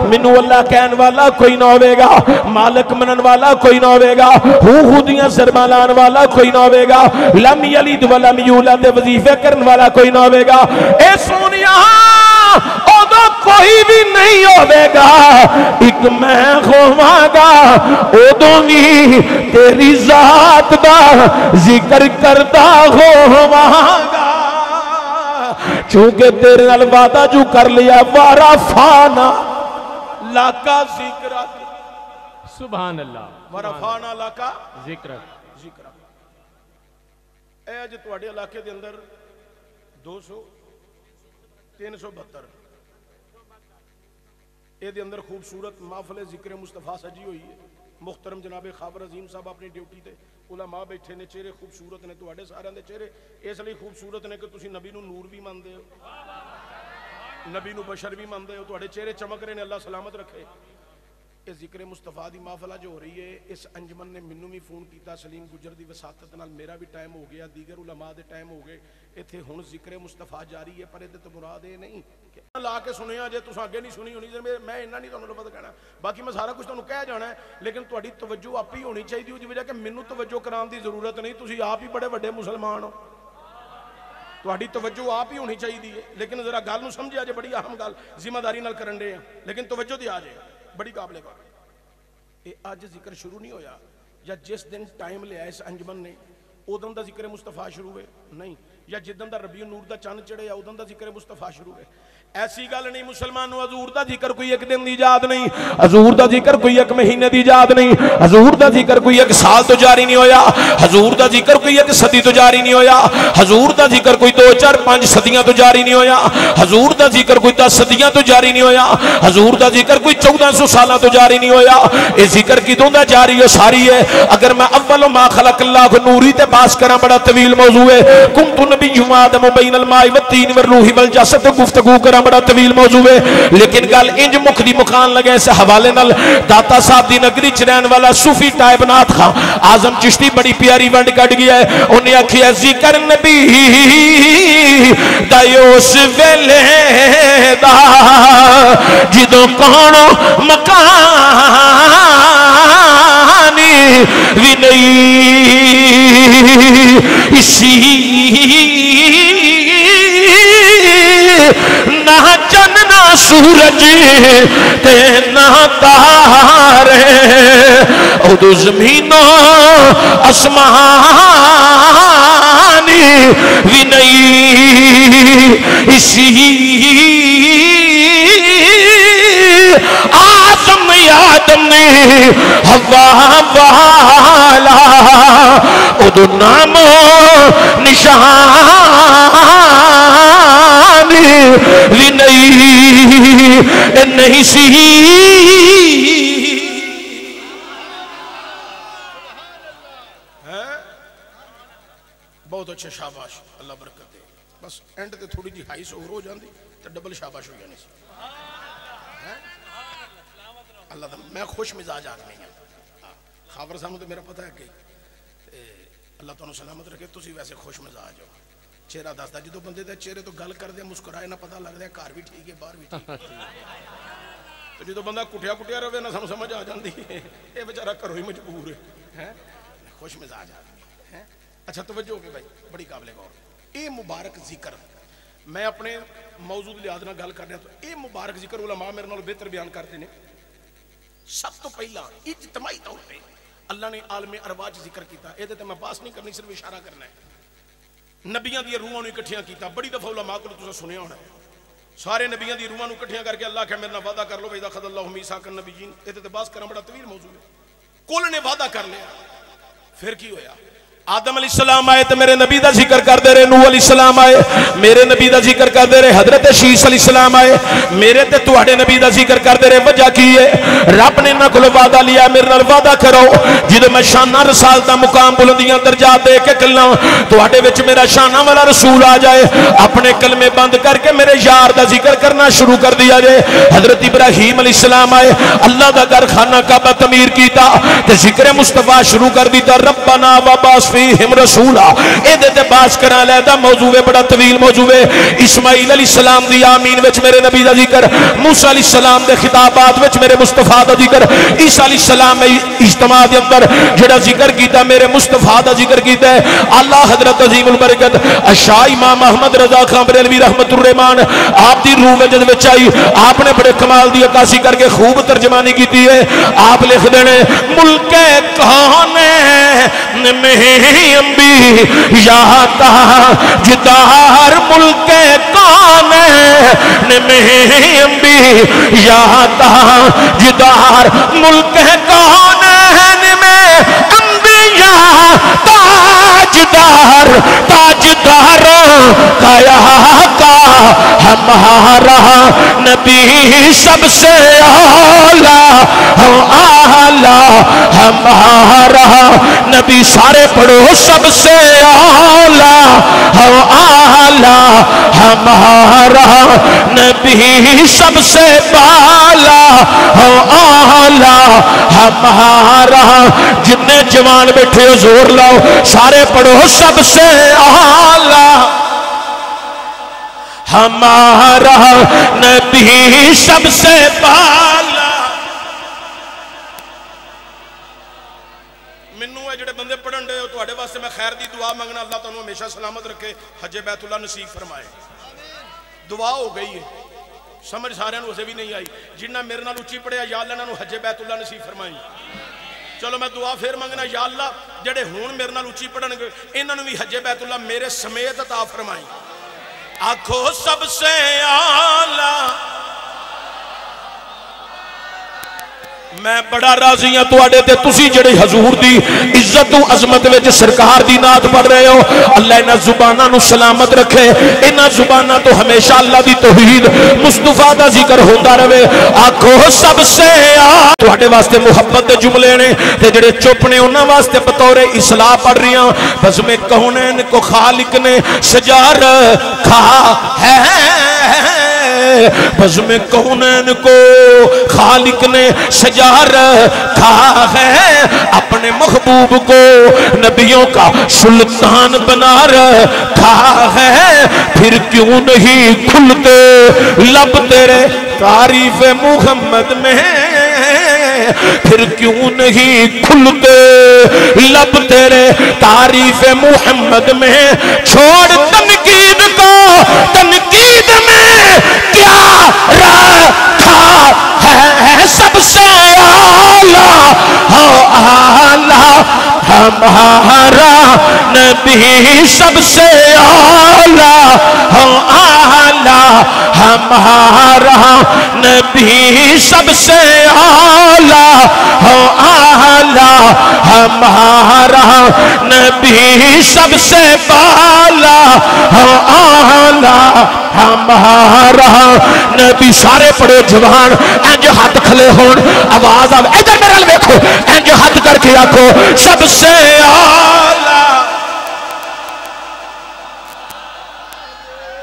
مینوں اللہ کہن والا کوئی نہ ہوے گا، مالک منن والا کوئی نہ ہوے گا، ہو دیاں سرما لان والا کوئی نہ ہوے گا، لم یلد ولم یولد وظیفے کرن والا کوئی نہ ہوے گا. اے سونیا اودو کوئی بھی نہیں ہوئے گا، ایک میں ہوواں گا. اودو بھی تیری ذات دا ذکر کردا ہوواں گا، چونکہ تیرے نال وعدہ جو کر لیا وارا فانا لاکا ذکر. سبحان اللہ. وارا فانا لاکا ذکر. اے اج تواڈے علاقے دے اندر 372 اے دے اندر خوبصورت محفل ذکر مصطفیٰ سجی ہوئی ہے. محترم جناب خابر عظیم صاحب اپنی ڈیوٹی تے، علماء بیٹھے نے، چہرے خوبصورت نے. تواڈے سارے دے چہرے اس لیے خوبصورت نے کہ تسی نبی نو نور بھی مانتے ہو، نبی نو بشر بھی مانتے ہو. تواڈے چہرے چمک رہے ہیں، اللہ سلامت رکھے. اس ذکر مصطفیٰ دی محفلہ جو ہو رہی ہے، اس انجمن نے منوں بھی فون کیتا، سلیم گجر دی وساطت نال میرا بھی ٹائم ہو گیا، دیگر علماء دے ٹائم ہو گئے. ایتھے ہن ذکر مصطفیٰ جاری ہے، پر ایدے تو مراد یہ نہیں کہ لا کے سنیا جے تساں اگے نہیں سنی ہونی. میں انہاں نہیں تانوں لفظ کہنا، باقی میں سارا کچھ تانوں کہہ جانا ہے، لیکن تہاڈی توجہ آپ ہی ہونی چاہیے. دی وجہ کہ مینوں توجہ کران دی ضرورت نہیں، تسی آپ ہی بڑے بڑے مسلمان ہو. تہاڈی توجہ آپ ہی ہونی چاہیے. لیکن ذرا گل نوں سمجھیا جے، بڑی اہم گل ذمہ داری نال کرن دے ہیں، لیکن توجہ دی آ جائے بڑی قابل بات. یہ اج ذکر شروع نہیں ہویا یا جس دن ٹائم لیا اس انجمن نے ادن دا ذکر مصطفیٰ شروع ہوئے نہیں، یا جدن دا ربیع النور دا چند چڑھے یا ادن دا ذکر مصطفیٰ شروع ہوئے. ایسی گل نہیں مسلمانوں، حضور دا ذکر کوئی ایک دن دی ایجاد نہیں، حضور دا ذکر کوئی ایک مہینے دی ایجاد نہیں، حضور دا ذکر کوئی ایک سال تو جاری نہیں ہویا، حضور دا ذکر کوئی ایک صدی تو جاری نہیں ہویا، حضور دا ذکر کوئی 2 4 5 صدیاں تو جاری نہیں ہویا، حضور دا ذکر کوئی 10 صدیاں تو جاری نہیں ہویا، حضور دا ذکر کوئی 1400 سالاں تو جاری نہیں ہویا. یہ ذکر کدوں دا جاری ہے؟ ساری ہے. اگر میں اول ما خلق اللہ نوری تے باس کرا بڑا طویل موضوع ہے کنت نبی آدم بین الماء والتین والروح والجسد گفتگو کرا بڑا طویل موضوع ہے لیکن گل انج مکھ دی مکان لگے اس حوالے نال داتا صاحب دی نگری چ رہن والا صوفی ٹائب نات خان اعظم چشتی بڑی پیاری ونڈ کٹ گیا ہے انہیں آکھیا ذکر نبی دا اس ویلے دا جدوں کونو مکانی وی نہیں اسی نہ چن نہ سورج تے نہ تارے ادو زمینوں آسمانی بھی نہیں اسی آدم نے ہوا والا ادو نام نشان بھی نہیں سی بہت اچھے شاباش اللہ برکت دے بس اینڈ تے تھوڑی جی ہائی سور ہو جاندی تے ڈبل شاباش ہو جانی سی اللہ تعالیٰ میں خوش مزاج آدمی ہوں خاور صاحب تو میرا پتہ ہے کہ اللہ تعالیٰ سلامت رکھے تو سی ویسے خوش مزاج ہو چہرہ دستا جدو بندے دے چہرے تو گل کر دے مسکرائے نہ پتہ لگ دے کار بھی ٹھیک ہے باہر بھی ٹھیک تو جدو بندہ کٹیا کٹیا روے نہ سانو سمجھ آ جاندی اے بیچارہ کرو ہی مجبور ہے خوش مزاج آدمی ہے اچھا توجہ ہوگی بھائی بڑی قابل غور اے مبارک ذکر میں اپنے موضوع لحاظ نہ گل کرنے تو اے مبارک ذکر علماء میرے نال بہتر بیان کرتے ہیں سب تو پہلا اجتماعی طور پہ اللہ نے عالم ارواح ذکر کیتا اے تے میں باس نہیں کرنی صرف اشارہ کرنا ہے نبیاں دی روحاں نوں اکٹھیاں کیتا بڑی دفعہ علماء کو تساں سنیا ہونا ہے سارے نبیاں دی روحاں نوں اکٹھیاں کر کے اللہ کہ میرے نال وعدہ کر لو اذا خذ اللہ میثاق النبیین اے تے باس کرنا بڑا طویل موضوع ہے کل نے وعدہ کر لیا پھر کی ہویا آدم علیہ السلام آئے تو میرے نبی دا ذکر کر دے رہے نوح علیہ السلام آئے میرے نبی دا ذکر کر دے رہے حضرت شیس علیہ السلام آئے میرے تے تواڈے نبی دا ذکر کر دے رہے وجہ کی ہے رب نے نہ کھلو وعدہ لیا میرے نال وعدہ کرو جدو میں شانہ رسالتہ مقام بلندیاں درجات دے کے کلنا تواڈے وچ میرا شانہ والا رسول آ جائے اپنے کلمے بند کر کے میرے یار دا ذکر کرنا شروع کر دیا جائے حضرت ابراہیم علیہ السلام آئے اللہ دا گھر خانہ کعبہ تعمیر کیتا تے ذکر مصطفیٰ شروع کر دیتا ربنا وبعث فیہم رسولا اے دے تے باس کرا لیتا موضوع بڑا طویل موضوع ہے اسماعیل علیہ السلام دی آمین وچ میرے نبی دا ذکر موسیٰ علیہ السلام دے خطابات وچ میرے مصطفیٰ دا ذکر عیسیٰ علیہ السلام میں اجتماع دے اندر جڑا ذکر کیتا میرے مصطفیٰ دا ذکر کیتا ہے اللہ حضرت عظیم البرکت شاہ امام احمد رضا خان بریلوی رحمت الرحمان آپ دی روح وجد وچ آئی آپ نے بڑے کمال دی عکاسی کر کے خوب ترجمانی کیتی ہے آپ لکھ دینے ملک کون میں یا تاجدار ملک کون میں یا تاجدار ملک کون میں انبیاء تاجدار کایا کا ہمارا نبی سب سے اعلیٰ ہمارا نبی سارے پڑھو سب سے اعلیٰ ہمارا نبی سب سے بالا اعلیٰ ہمارا جتنے جوان بیٹھے ہو زور لاؤ سارے پڑھو سب سے اعلیٰ ہمارا نبی سب سے بالا منو ہے جڑے بندے پڑھن دے ہو تو اڑے واسطے میں خیر دی دعا مانگنا اللہ تعالیٰ ہمیشہ سلامت رکھے حج بیت اللہ نصیب فرمائے دعا ہو گئی ہے سمجھ سارے نو اسے بھی نہیں آئی جنہ میرے نال اچھی پڑھیا یا اللہ انہوں حج بیت اللہ نصیب فرمائی چلو میں دعا پھر مانگنا یا اللہ جڑے ہون میرے نال اچھی پڑھن گے انہوں بھی حج بیت اللہ میرے سمیت عطا فرمائی آنکھو سب سے اعلیٰ میں بڑا راضی ہاں تواڈے تے تسی جڑے حضور دی عزت و عظمت وچ سرکار دی نعت پڑھ رہے ہو. اللہ انہاں زباناں نو سلامت رکھے, انہاں زباناں تو ہمیشہ اللہ دی توحید مصطفیٰ دا ذکر ہوتا رہے. آکھو سب سے تواڈے واسطے محبت دے جملے نے تے جڑے چپ نے انہاں واسطے بطور اصلاح پڑھ رہی ہاں. بس میں کونین کو خالق نے سجا رکھا ہے, بس میں کونین کو خالق نے سجا رکھا ہے, اپنے محبوب کو نبیوں کا سلطان بنا رکھا ہے. پھر کیوں نہیں کھلتے لب تیرے تعریف محمد میں, پھر کیوں نہیں کھلتے لب تیرے تعریف محمد میں. چھوڑ تنقید کو, تنقید میں کیا رکھا ہے, سب سے اعلیٰ ہمارا نبی, سب سے اعلیٰ ہمارا نبی, سب سے اعلیٰ ہمارا نبی, سب سے بالا ہمارا نبی. سارے پڑھو جوان انج ہاتھ کھلے ہون, آواز آوے ادھر میرے نال ویکھو, انج ہاتھ کر کے آکھو سب سے اعلیٰ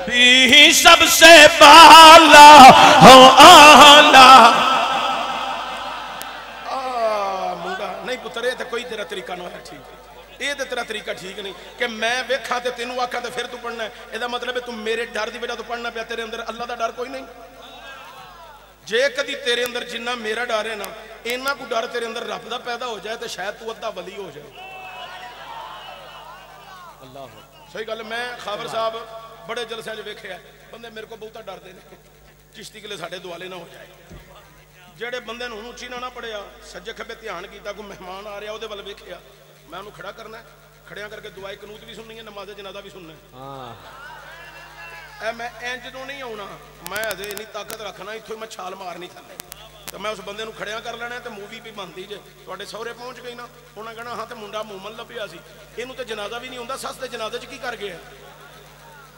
بھی, سب سے بالا منڈا نہیں پترے تے کوئی تیرا طریقہ نہ ہے ٹھیک, یہ تے تیرا طریقہ ٹھیک نہیں کہ میں ویکھاں تے تینوں آکھاں تے پھر تو پڑھنا ہے. یہ مطلب ہے تم میرے ڈر دی وجہ تو پڑھنا پیا, تیرے اندر اللہ دا ڈر کوئی نہیں. جے کدی تیرے اندر جنہ میرا ڈر ہے نا, اینا کو ڈر تیرے اندر رب دا پیدا ہو جائے تو شاید تو ادھا ولی ہو جائے. اللہ صحیح گل. میں خاور صاحب بڑے جلسے جو ویکھے ہیں, بندے میرے کو بہتا ڈر دے چشتی کے لئے ساڑھے دوالے نہ ہو جائے. جڑے بندے نوں اونچی نہ پڑھیا, سجے کھبے دھیان کیتا, کوئی مہمان آ رہا وہ ول ویکھیا, میں انہوں کھڑا کرنا ہے, کھڑیاں کر کے دعائے قنوت بھی سننی ہے, نماز جنازہ بھی سننا ہے. اے میں انج نوں نہیں آنا, میں ادھے اتنی طاقت رکھنا اتھوں میں چھال مارنی تھلے, تو میں اس بندے نوں کھڑیاں کر لینا تے مووی بھی بنتی جے. تواڈے سہرے پہنچ گئی نا, انہاں کہنا ہاں تے منڈا مومن لبھیا سی, اینوں تے جنازہ بھی نہیں ہوندا, سس تے جنازے چ کی کر گیا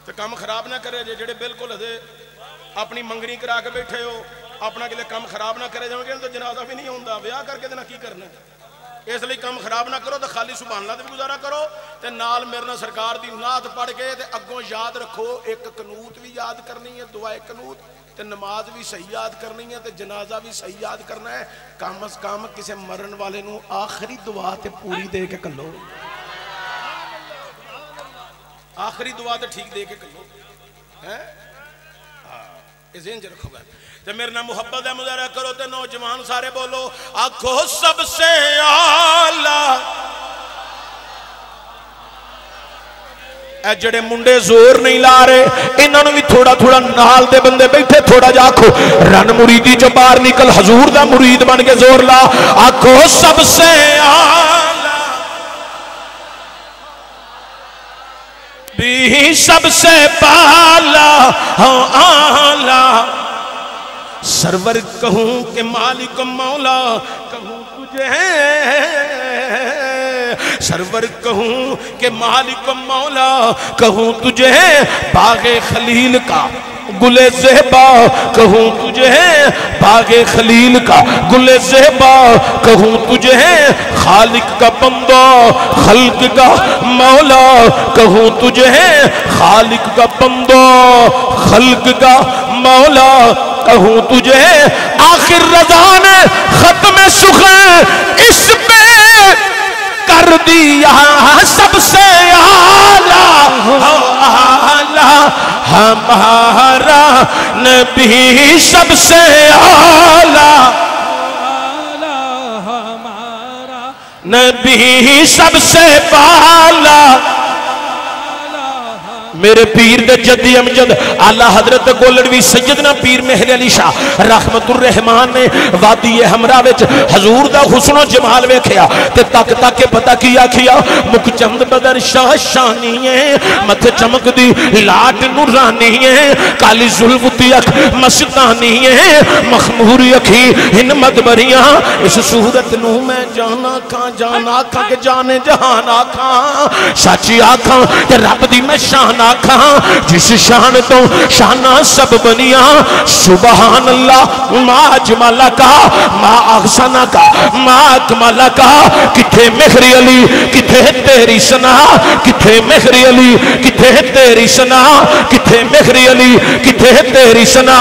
تے کام خراب نہ کرے جے. جڑے بالکل ادھے اپنی منگنی کرا کے بیٹھے ہو, اپنا کلے کام خراب نہ کرے جاؤ گے تو جنازہ بھی نہیں ہوندا, بیاہ کر کے تے نہ کی کرنا. اس لیے کام خراب نہ کرو, تو خالی سبحان اللہ تے بھی گزارا کرو, تے نال میرے نال سرکار دی نعت پڑھ کے تے اگوں یاد رکھو, ایک قنوت بھی یاد کرنی ہے, دعائے قنوت, تے نماز بھی صحیح یاد کرنی ہے, تے جنازہ بھی صحیح یاد کرنا ہے. کم از کم کسے مرن والے نوں آخری دعا تے پوری دے کے کلو, آخری دعا تے ٹھیک دے کے کلو. یہ ذہن چ رکھو گا. تے میرے نام محبت ہے, مظاہرہ کرو تے نوجوان سارے بولو آکھو سب سے اعلیٰ. اے جڑے منڈے زور نہیں لا رہے, انہاں نوں بھی تھوڑا تھوڑا نال دے بندے بیٹھے تھوڑا جا آکھو رن مریدی چوں باہر نکل, حضور دا مرید بن کے زور لا, آکھو سب سے اعلیٰ بھی, سب سے بالا اعلیٰ. سرور کہوں کہ مالک مولا کہوں تجھے, سرور کہوں کہ مالک مولا کہوں تجھے, باغ خلیل کا گل زیبا کہوں تجھے, باغ خلیل کا گل زیبا کہوں تجھے, خالق کا بندہ خلق کا مولا کہوں تجھے, خالق کا بندہ خلق کا مولا کہوں تجھے. آخر رضا نے ختم سخن اس پہ کر دیا, سب سے اعلیٰ ہمارا نبی, سب سے اعلیٰ ہمارا نبی, سب سے بالا میرے پیر دے جدی امجد آلہ حضرت گولڑوی سیدنا پیر مہر علی شاہ رحمت الرحمان نے وادی ہمراہ وچ حضور دا حسن و جمال ویکھیا تے تک تک کے پتہ کیا مک چند بدر شاہ شانی ہے متھے چمک دی لاٹ نورانی ہے کالی زلف دی اکھ مستانی ہے مخمور اکھی ان مدبریاں اس صورت نو میں جانا کھاں کہ جانے جہان آکھاں سچی آکھاں تے رب دی میں شان آکھاں جس شان تو شانہ سب بنیاں سبحان اللہ ما اجمالہ کا ما احسنہ کا ما اکمالہ کا کتھے مہر علی کتھے تیری سنا کتھے مہر علی کتھے تیری سنا کتھے مہر علی کتھے تیری سنا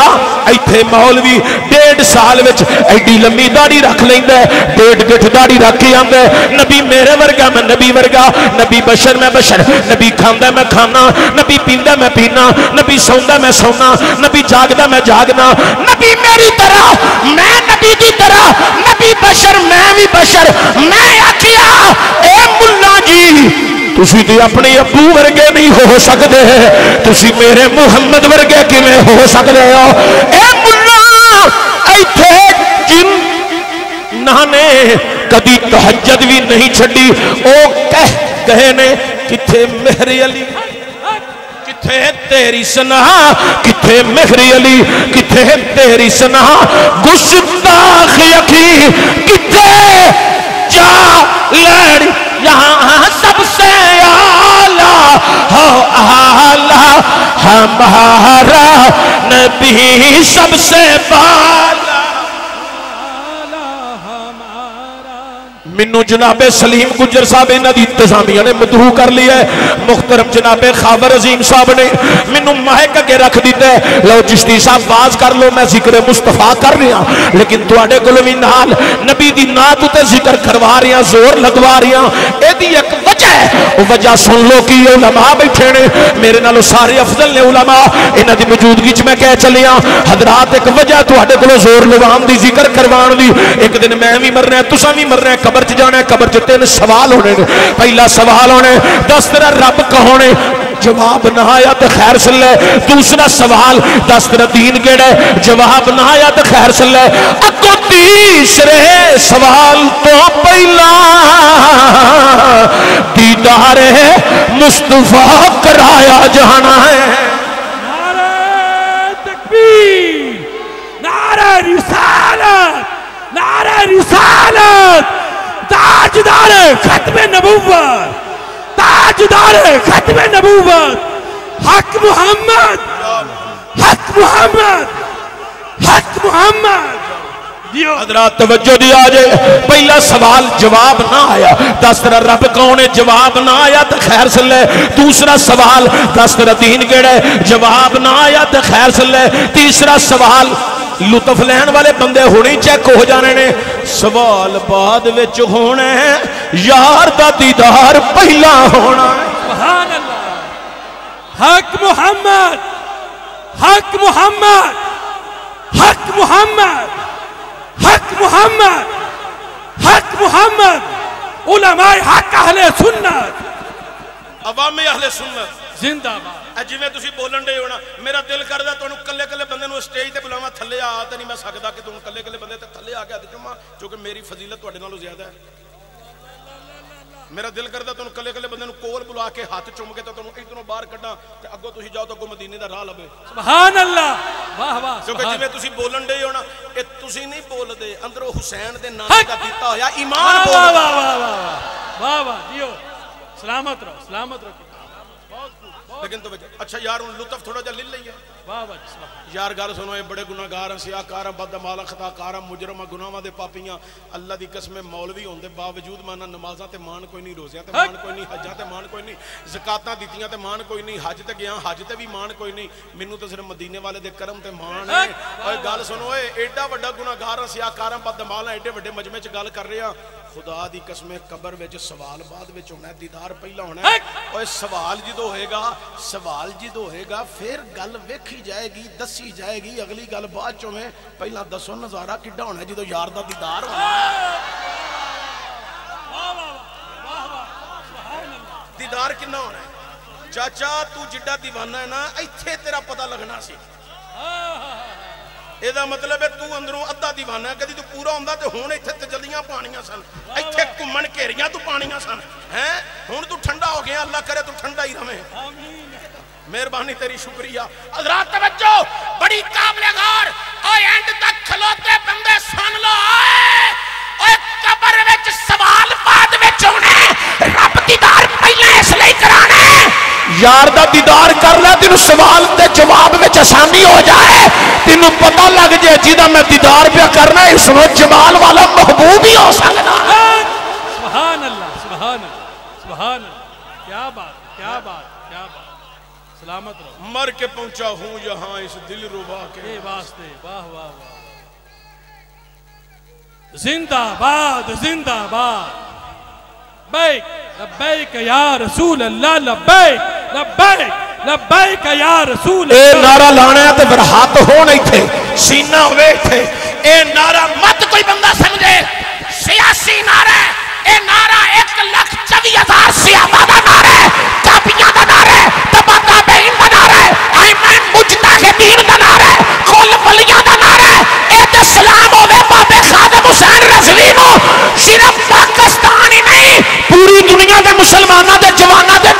ایتھے مولوی 1.5 سال وچ ایڈی لمبی داڑھی رکھ لیندے 1.5 گٹھ داڑھی رکھ کے آندے نبی میرے ورگا میں نبی ورگا نبی بشر میں بشر نبی کھاندا میں کھانا نبی پیندا میں پینا نبی سوندا میں سونا نبی جاگدا میں جاگنا نبی میری طرح میں نبی دی طرح نبی بشر میں بھی بشر میں آکھیا اے ملا جی تسی تے اپنے ابو ورگے نہیں ہو سکدے تسی میرے محمد ورگے کیویں ہو سکدے ہو اے ملا ایتھے جن نانے کدی تہجد بھی نہیں چھڑی او کہے نے کتھے مہر علی کتھے تیری سنا کتھے مہر علی کتھے تیری سنا گستاخ اکھی کتھے جا لڑ یہاں سب سے اعلیٰ ہو اعلیٰ ہمارا نبی سب سے بالا منو جناب سلیم گجر صاحب انہاں دی انتظامیہ نے مدعو کر لیا ہے محترم جناب خاور عظیم صاحب نے منو مہک کے رکھ دیتا ہے لو چشتی صاحب باز کر لو میں ذکر مصطفیٰ کر رہا لیکن تواڈے کولوں وی نال نبی دی نعت تے ذکر کروا رہا زور لگوا رہا اے دی ایک وجہ ہے او وجہ سن لو کہ علماء بیٹھے نے میرے نالوں سارے افضل نے علماء انہاں دی موجودگی وچ میں کہہ چلیا حضرات ایک وجہ تواڈے کولوں زور لگان دی ذکر کروان دی ایک دن میں بھی مرنا ہے تساں بھی مرنا ہے قبر جانا ہے قبر 3 سوال ہونے نے پہلا سوال ہونے دس تیرا رب کہونے جواب نہ آیا تو خیر سن لے دوسرا سوال دس تیرا دین کیڑا ہے جواب نہ آیا تو خیر سن لے اگو تیسرے سوال تو پہلا دیدار مصطفیٰ کرایا جانا ہے نعرہ تکبیر نعرہ رسالت نعرہ رسالت تاجدار ختم نبوت تاجدار ختم نبوت حق محمد حق محمد حق محمد حضرات توجہ دیا جائے پہلا سوال جواب نہ آیا دس تیرا رب کون ہے جواب نہ آیا تو خیر سن لے دوسرا سوال دس تیرا دین کیڑا ہے جواب نہ آیا تو خیر سن لے تیسرا سوال لطف لین والے بندے ہونے چیک ہو جانے نے سوال بعد وچ ہونے یار دا دیدار پہلا ہونا سبحان اللہ حق محمد حق محمد حق محمد حق محمد حق محمد علماء حق اہل سنت عوام اہل سنت زندہ باد جی میں تسی بولن دے ہونا میرا دل کردہ تو کلے کلے بندے نو سٹیج تے بلاواں تھلے آ تے نہیں میں سکدا کہ تم کلے کلے بندے تے تھلے آ کے ہاتھ چوما کیونکہ میری فضیلت تواڈے نالوں زیادہ ہے میرا دل کردہ تو کلے کلے بندے نو کول بلا کے ہاتھ چوم کے تے تانوں ادھروں باہر کڈاں تے اگوں تسی جاؤ تو اگوں مدینے دا راہ لبے سبحان اللہ واہ واہ کیونکہ جی میں تسی بولن دے ہونا اے تسی نہیں بول دے اندروں حسین دے نام دا دیتا ہویا ایمان بول واہ واہ واہ واہ واہ دیو سلامت رہو لیکن تو اچھا یار ان لطف تھوڑا جا لے لئیے یار گار سنو اے بڑے گناہگار سیاکار بدعمال خطا کار مجرم گناہاں دے پاپیاں اللہ دی قسم مولوی ہوندے باوجود مانا نمازاں تے مان کوئی نہیں روزیاں تے مان کوئی نہیں حجاں تے مان کوئی نہیں زکاتاں دتیاں تے مان کوئی نہیں حج تے گیاں حج تے بھی مان کوئی نہیں مینوں تے صرف مدینے والے دے کرم تے مان ہے اوے گل سنو اے ایڈا بڑا گناہگار سیاکار بدعمال ایڈے بڑے مجمع چ گل کر رہے ہاں خدا دی قسم قبر وچ سوال بعد وچ ہونا ہے دیدار پہلا ہونا ہے اوے سوال جدو ہوئے گا پھر گل ویکھی جائے گی دسی جائے گی اگلی گل بعد چوں میں پہلا دسو نظارہ کڈا ہونا ہے جدو یار دا دیدار ہونا ہے دیدار کنا ہونا ہے چاچا تو جڈا دیوانہ ہے نا ایتھے تیرا پتہ لگنا سی اے دا مطلب ہے تو اندروں ادھا دیوانہ ہے کدی تو پورا ہوندا تے ہن ایتھے تجلیاں پانیاں سن ایتھے گھمن گھیریاں تو پانیاں سن ہیں ہن تو ٹھنڈا ہو گیا اللہ کرے تو ٹھنڈا ہی رہے مہربانی تیری شکریہ حضرات توجہ بڑی قابل غور اوے اینڈ تک کھلوتے بندے سن لو اوے قبر وچ سوال بعد وچ ہونے رب دیدار پہلے اس لیے کرانا یار دا دیدار کر لے تینوں سوال تے جواب وچ آسانی ہو جائے تینوں پتہ لگ جائے جیدا میں دیدار پہ کرنا اس نو جمال والا محبوب ہی ہو سکتا سبحان اللہ سبحان اللہ سبحان اللہ کیا بات کیا بات کیا بات سلامت رہو مر کے پہنچا ہوں یہاں اس دل ربا کے واسطے واہ واہ واہ زندہ باد زندہ باد لبیک لبیک یا رسول اللہ لبیک لبیک لبیک یا رسول اللہ اے نعرہ لانا ہے تے پھر ہاتھ ہو نہیں تھے سینہ ہوئے تھے اے نعرہ مت کوئی بندہ سمجھے سیاسی نعرہ اے نعرہ 1,24,000 سیابہ دا نعرہ کابیاں دا نعرہ تبا تابعین دا نعرہ ایمان مجتہدین دا نعرہ کل ولیاں دا نعرہ اے تے سلام ہوئے بابے خادم حسین رضوی نو صرف پاکستان ہی نہیں پوری دنیا دے مسلمانہ دے جوانہ دے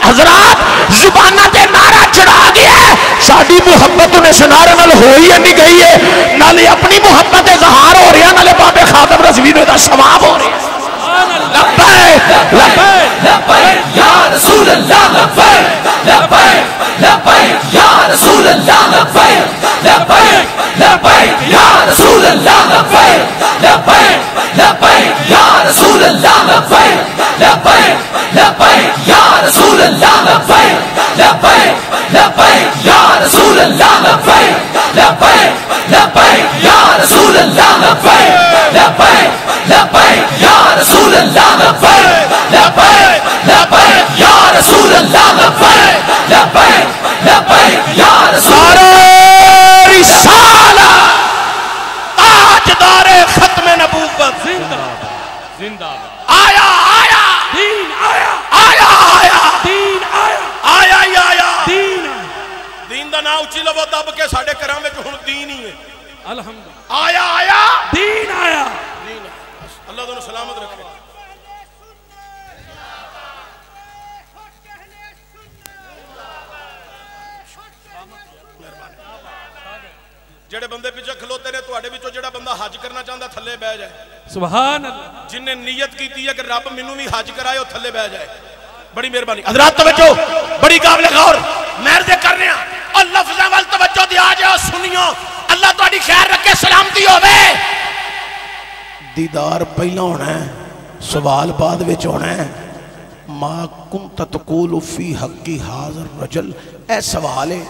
حضرات زبانہ دے نعرہ چڑھا گیا ہے ساڑی محبت انہیں سنارے نال ہوئی ہے نہیں گئی ہے نالے اپنی محبت اظہار ہو رہی ہے نالے بابے خادم رضوی نو دا ثواب ہو رہی ہے لبیک لبیک لبیک یا رسول اللہ لبیک لبیک لبیک یا رسول اللہ لبیک لبیک لبیک یا رسول اللہ لبیک لبیک لبیک یا رسول اللہ لبیک لبیک لبیک یا رسول اللہ لبیک لبیک لبیک یا رسول اللہ لبیک لبیک لبیک یا رسول اللہ لبیک لبیک لبیک یا رسول اللہ لبیک لبیک لبیک یا رسول اللہ لبیک لبیک لبیک یا رسول رسالہ تاجدار ختم نبوت زندہ زندہ آیا آیا دین آیا آیا آیا دین آیا آیا ہی آیا دین دین دا نا اچھی لو دب کے ساڑھے کرام میں جو ہن دین ہی ہے الحمدللہ آیا آیا دین آیا دین اللہ دونوں سلامت رکھے جڑے بندے پیچھے کھلوتے نے تو اڑے بچوں جڑا بندہ حج کرنا چاہتا تھلے بہ جائے سبحان اللہ جن نے نیت کی ہے کہ رب منو بھی حج کرائے وہ تھلے بہ جائے بڑی مہربانی حضرات توجہ بڑی قابل غور محرزے کر رہے ہیں اور لفظیں وال توجہ دیا جائے اور سنیو اللہ تو اڈی خیر رکھے سلامتی ہوئے دیدار پہلا ہونا ہے سوال بعد وچ ہونا ہے ما کنت تقول فی حقی حاضر رجل اے سوال ہے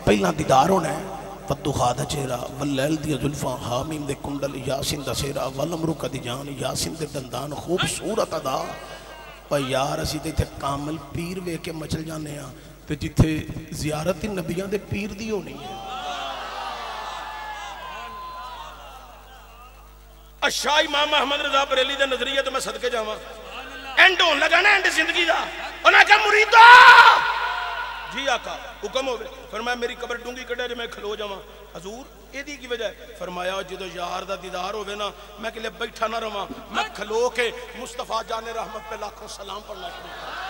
پہلا دیدار ہونا ہے فتخا دا چہرہ واللیل دی ظلفاں حامیم دے کنڈل یاسین دا سیرہ والمرک دی جان یاسین دے دندان خوبصورت ادا اور یار اسی تے کامل پیر وے کے مچل جانے ہیں تے جتھے زیارت نبیان دے پیر دی ہونی ہے اشاہ امام احمد رضا بریلی دے نظریہ تو میں صدقے جاواں اینڈ ہون لگا نا اینڈ زندگی دا انہاں کہا مریدہ جی آقا حکم ہوئے فرمایا میری قبر ڈونگی کٹے جو میں کھلو جاواں حضور یہ دی کی وجہ ہے فرمایا جدو یار دا دیدار ہوئے نا میں کہ لئے بیٹھا نہ رہا میں کھلو کے مصطفیٰ جان رحمت پہ لاکھوں سلام پڑھنا شروع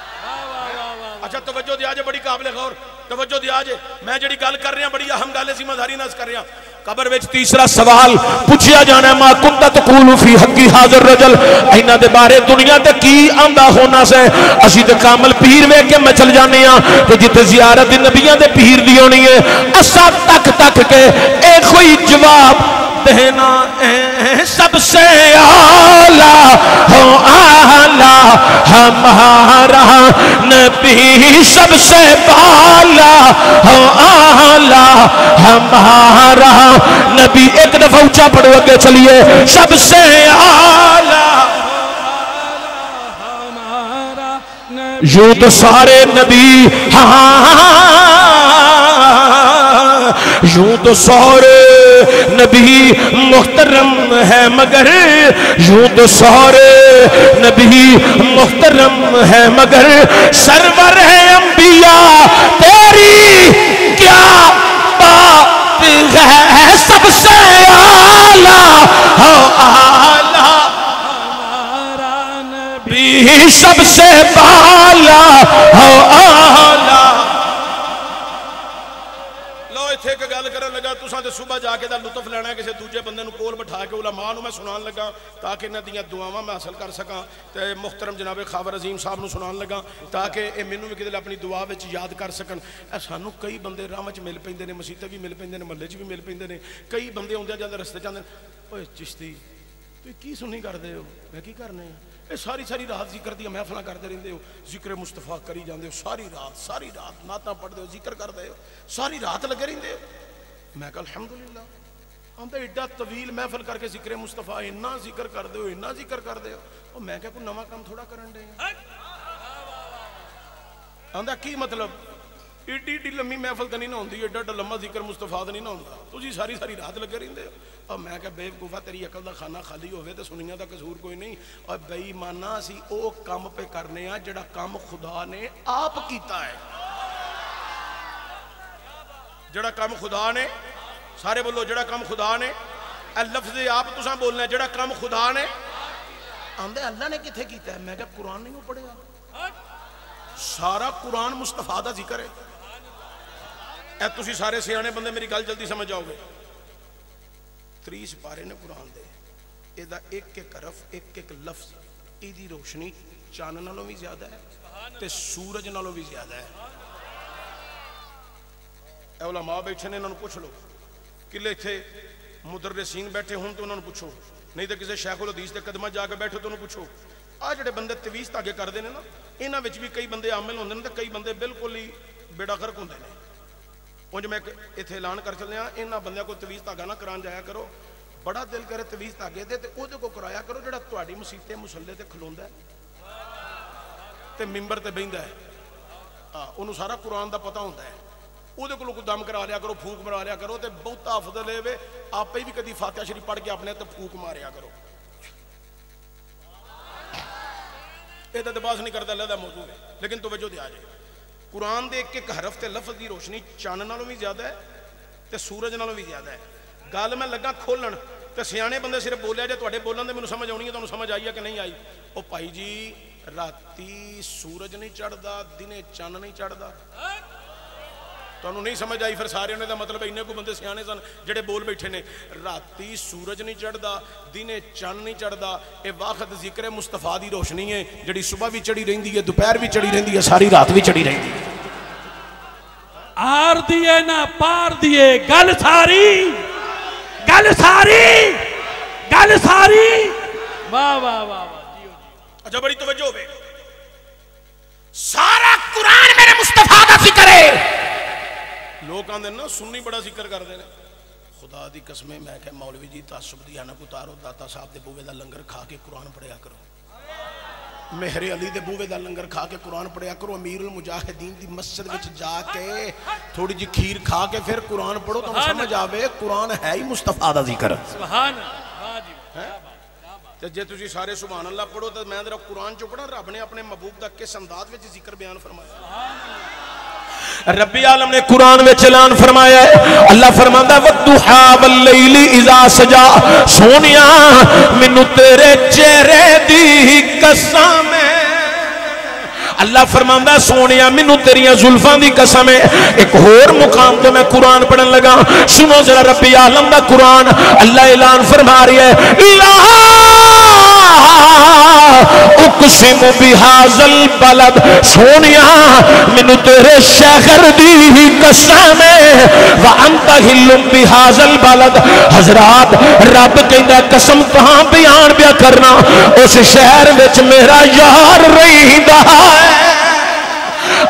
اچھا توجہ دیا جے بڑی قابل غور توجہ دیا جے میں جڑی گل کر رہے ہیں بڑی اہم گالے ذمہ داری ناز کر رہے ہیں قبر وچ تیسرا سوال پوچھیا جانا ہے ما کنت تقول فی حقی حاضر رجل اینا دے بارے دنیا تے کی آندہ ہونا سے اسی تے کامل پیر میں کے میں چل جانے ہیں کہ جتے زیارت نبیان دے پیر دی ہونی ہے اسا تک تک کے ایک کوئی جواب دینا سب سے اعلیٰ ہو اعلیٰ ہمارا نبی سب سے بالا ہو اعلیٰ ہمارا نبی ایک دفعہ اونچا پڑھو اگے چلیے سب سے اعلیٰ یوں تو سارے نبی یوں تو سارے نبی محترم ہے مگر یوں تو سارے نبی محترم ہے مگر سرور ہے انبیاء یا تیری کیا بات ہے سب سے اعلیٰ ہو اعلیٰ ہمارا نبی سب سے بالا ہو اعلیٰ. لو ایتھے ایک گل کرن لگا تساں تے صبح جا کے دا لطف لینا ہے کسی دوجے بندے نو کول بٹھا کے علماء نو میں سنان لگا تاکہ انہاں دیاں دعاواں میں حاصل کر سکاں تے محترم جناب خاور عظیم صاحب نو سنان لگا تاکہ اے مینوں بھی کدے اپنی دعا وچ یاد کر سکن. اے سانو کئی بندے راہ وچ مل پیندے نے مسیتے بھی مل پیندے نے محلے وچ بھی مل پیندے نے کئی بندے اوندے جاندے رستے چ آندے اوئے چشتی تسی کی سنی کردے ہو میں کی کرنے اے ساری رات ذکر دی محفلاں کردے رہندے ہو ذکر مصطفیٰ کری جاندے ہو ساری رات نعتاں پڑھدے ہو ذکر کردے ہو ساری رات لگے رہندے ہو. میں کہا الحمدللہ آندہ ایڈا طویل محفل کر کے ذکر مصطفیٰ اتنا ذکر کر دے ہو اتنا ذکر کر دے ہو اور میں کہا کوئی نواں کام تھوڑا کرن دے آندہ کی مطلب ایڈی لمبی محفل تو نہیں نہ ہوندی ایڈا لمبا ذکر مصطفیٰ تو نہیں نہ ہوندا تسی ساری رات لگے رہندے ہو. اور میں کہا بے وقوفا تیری عقل دا خانہ خالی ہوئے تے سنیاں دا قصور کوئی نہیں. اور بے ایماناں اسی او کام پہ کرنے ہاں جڑا کام خدا نے آپ کیتا ہے جڑا کام خدا نے سارے بولو جڑا کام خدا نے اے لفظ آپ تساں بولنا ہے جڑا کام خدا نے آندے اللہ نے کتھے کیتا ہے. میں کہا قرآن نہیں ہو پڑھیا سارا قرآن مصطفیٰ دا ذکر ہے. اے تسی سارے سیانے بندے میری گل جلدی سمجھ جاؤ گے 30 سپارے نے قرآن دے اے دا ایک حرف ایک لفظ ای دی روشنی چاند نالوں بھی زیادہ ہے تے سورج نالوں بھی زیادہ ہے. اے علماء بیٹھے نے انہوں نے پوچھ لو کلے تھے مدرسین بیٹھے ہوں تو انہوں نے پوچھو نہیں تو کسی شیخ الحدیث دے قدمہ جا کے بیٹھو تو انہوں نے پوچھو آج جڑے بندے تویز تاگے کر دینے نا انہاں وچ بھی کئی بندے عامل ہوندے نے تے کئی بندے بالکل ہی بیڑا غرق ہوندے نے. انج میں ایتھے اعلان کر چلے ہاں انہاں بندیاں کو تویز تاگا نہ کران جایا کرو بڑا دل کرے تویز تاگے دے تے او دے کو کرایا کرو جڑا تہاڈی مسیتے مصلے تے کھلوندا ہے تے منبر تے بہندا ہے اونوں سارا قرآن دا پتہ ہوندا ہے او دے کو دم کرا لیا کرو پھونک مرا لیا کرو تے بہتا افضل ہے وے آپ ہی بھی کدی فاتحہ شریف پڑھ کے اپنے تے پھونک ماریا کرو. یہ تو باس نہیں کرتا اللہ دا موضوع ہے لیکن توجہ دیا جائے قرآن دے ایک حرف تے لفظ دی روشنی چاند نالوں بھی زیادہ ہے تے سورج نالوں بھی زیادہ ہے. گل میں لگا کھولن تے سیانے بندے صرف بولیا جائے تواڈے بولن دے مینوں سمجھ آونی ہے تانوں سمجھ آئی ہے کہ نہیں آئی. او بھائی جی راتی سورج نہیں چڑھدا دنے چاند نہیں چڑھدا تانوں نہیں سمجھ آئی پھر سارے نے دا مطلب انہیں کو بندے سیانے سن جڑے بول بیٹھے نے راتی سورج نہیں چڑھدا دنے چاند نہیں چڑھدا اے وقت ذکر مصطفیٰ دی روشنی ہے جڑی صبح بھی چڑھی رہندی ہے دوپہر بھی چڑھی رہندی ہے ساری رات بھی چڑھی رہندی ہے. آر دیے نہ پار دیے گل ساری گل ساری گل ساری واہ واہ واہ اچھا بڑی توجہ ہوئے سارا قرآن میرے مصطفیٰ دا ذکر ہے. لوگ آندے نا سنی بڑا ذکر کر دے خدا دی قسمیں میں کہ مولوی جی تعصب دی آنا کو تارو داتا صاحب دے بوے دا لنگر کھا کے قرآن پڑھیا کرو مہر علی دے بوے دا لنگر کھا کے قرآن پڑھیا کرو امیر المجاہدین دی مسجد وچ جا کے تھوڑی جی کھیر کھا کے پھر قرآن پڑھو تو سمجھ آوے قرآن ہے ہی مصطفیٰ دا ذکر. سبحان تے جے تسی سارے سبحان اللہ پڑھو تو میں ذرا قرآن چ پڑھا رب نے اپنے محبوب دا کس انداز وچ ذکر بیان فرمایا. ربی عالم نے قرآن میں اعلان فرمایا ہے اللہ فرماندا والضحیٰ واللیل اذا سجا سونیا مینوں تیرے چہرے دی قسم ہے. اللہ فرماندا سونیا مینوں تیریاں زلفاں دی قسم ہے. ایک اور مقام تو میں قرآن پڑھن لگا سنو ذرا ربی عالم دا قرآن اللہ اعلان فرما رہی ہے اقسم بہذا البلد سونیا مینوں تیرے شہر دی قسم ہے وانت حل بہذا البلد. حضرات رب کہندا قسم کہاں بیان پیا کرنا اس شہر وچ میرا یار رہندا ہے.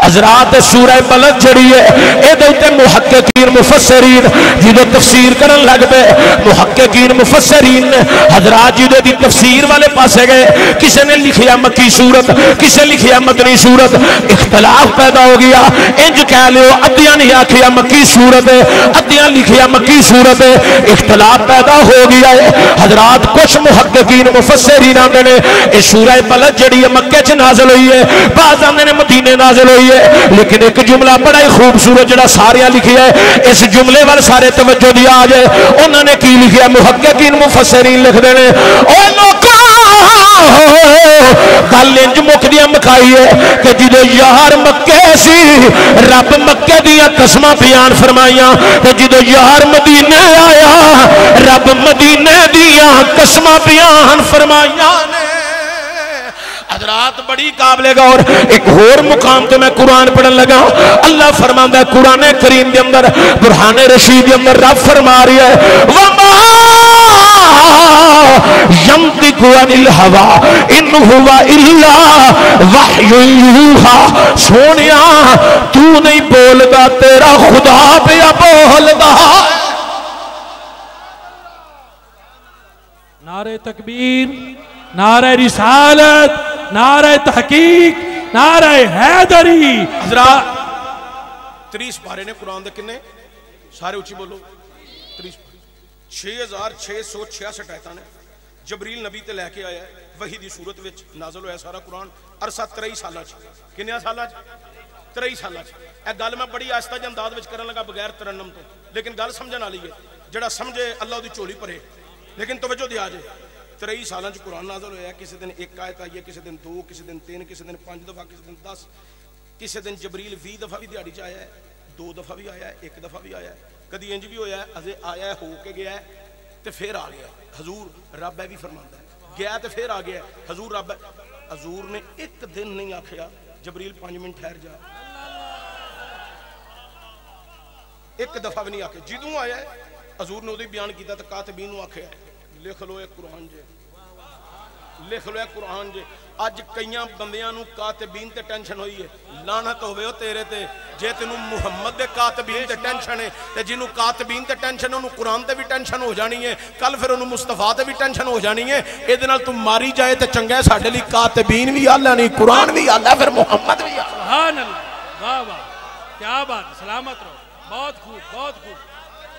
حضرات سورہ بلد جڑی ہے اے دے تے محققین مفسرین جدو تفسیر کرن لگ پے محققین مفسرین نے حضرات جدو دی تفسیر والے پاسے گئے کسے نے لکھیا مکی سورت کسے لکھیا مدنی سورت اختلاف پیدا ہو گیا. انج کہہ لیو ادیاں نے آکھیا مکی سورت ہے ادیاں لکھیا مکی سورت ہے اختلاف پیدا ہو گیا ہے. حضرات کچھ محققین مفسرین آندے نے اے سورہ بلد جڑی ہے مکے چ نازل ہوئی ہے بعض آندے نے مدینے نازل ہوئی ہے لیکن ایک جملہ بڑا ہی خوبصورت جڑا سارے لکھیا ہے اس جملے وال سارے توجہ دیا آ جائے انہوں نے کی لکھیا محققین مفسرین لکھ دینے او لوکاں گل انج مکدیاں مکائی ہے کہ جدو یار مکے سی رب مکے دیا قسماں بیان فرمائیاں کہ جدو یار مدینے آیا رب مدینے دیا قسماں بیان فرمائیاں نے حضرات بڑی قابل غور ایک اور مقام تے میں قرآن پڑھن لگا اللہ فرماندا ہے قرآن کریم دے اندر برہان رشید دے اندر رب فرما رہی ہے وما ينطق عن الهوى ان هو الا وحی یوحی سونیا تو نہیں بولدا تیرا خدا پیا بولدا نعرہ تکبیر نعرہ رسالت نعرہ تحقیق نعرہ حیدری حضرات 30 پارے نے قرآن دے کنے سارے اچھی بولو 30 6666 آیتاں نے جبریل نبی تے لے کے آیا ہے وحی دی صورت وچ نازل ہویا سارا قرآن عرصہ 23 سالاں چ کنیا سالاں چ 23 سالاں چ اے گل میں بڑی آہستہ جے انداز وچ کرن لگا بغیر ترنم تو لیکن گل سمجھن والی ہے جڑا سمجھے اللہ دی چولی پرے لیکن توجہ دیا جے 23 سالاں چ قرآن نازل ہویا کسی دن ایک آیت آئی ہے کسی دن 2 کسی دن 3 کسی دن 5 دفعہ کسی دن 10 کسی دن جبریل 20 دفعہ بھی دیہڑی چ آیا ہے 2 دفعہ بھی آیا ہے 1 دفعہ بھی آیا ہے کدی انج بھی ہویا ہے ازے آیا ہے ہو کے گیا ہے تے پھر آ گیا حضور رب ہے بھی فرماندا ہے گیا تے پھر آ گیا حضور رب حضور نے ایک دن نہیں آکھیا جبریل 5 منٹ ٹھہر جا ایک دفعہ بھی نہیں آکھیا جدوں آیا ہے حضور نے اودی بیان کیتا تے کاتبین نو آکھیا لکھ لو اے قرآن جے لکھ لو اے قرآن جے اج کئیاں بندیاں نو کاتبین تے ٹینشن ہوئی ہے لعنت ہوے او تیرے تے جے تینوں محمد دے کاتبین تے ٹینشن ہے تے جنوں کاتبین تے ٹینشن اونوں قرآن تے بھی ٹینشن ہو جانی ہے کل پھر اونوں مصطفیٰ تے بھی ٹینشن ہو جانی ہے اے دے نال تو ماری جائے تے چنگا ہے ساڈے لئی کاتبین بھی اللہ نہیں قرآن بھی اللہ پھر محمد بھی اللہ سبحان اللہ واہ واہ کیا بات سلامت رہو بہت خوب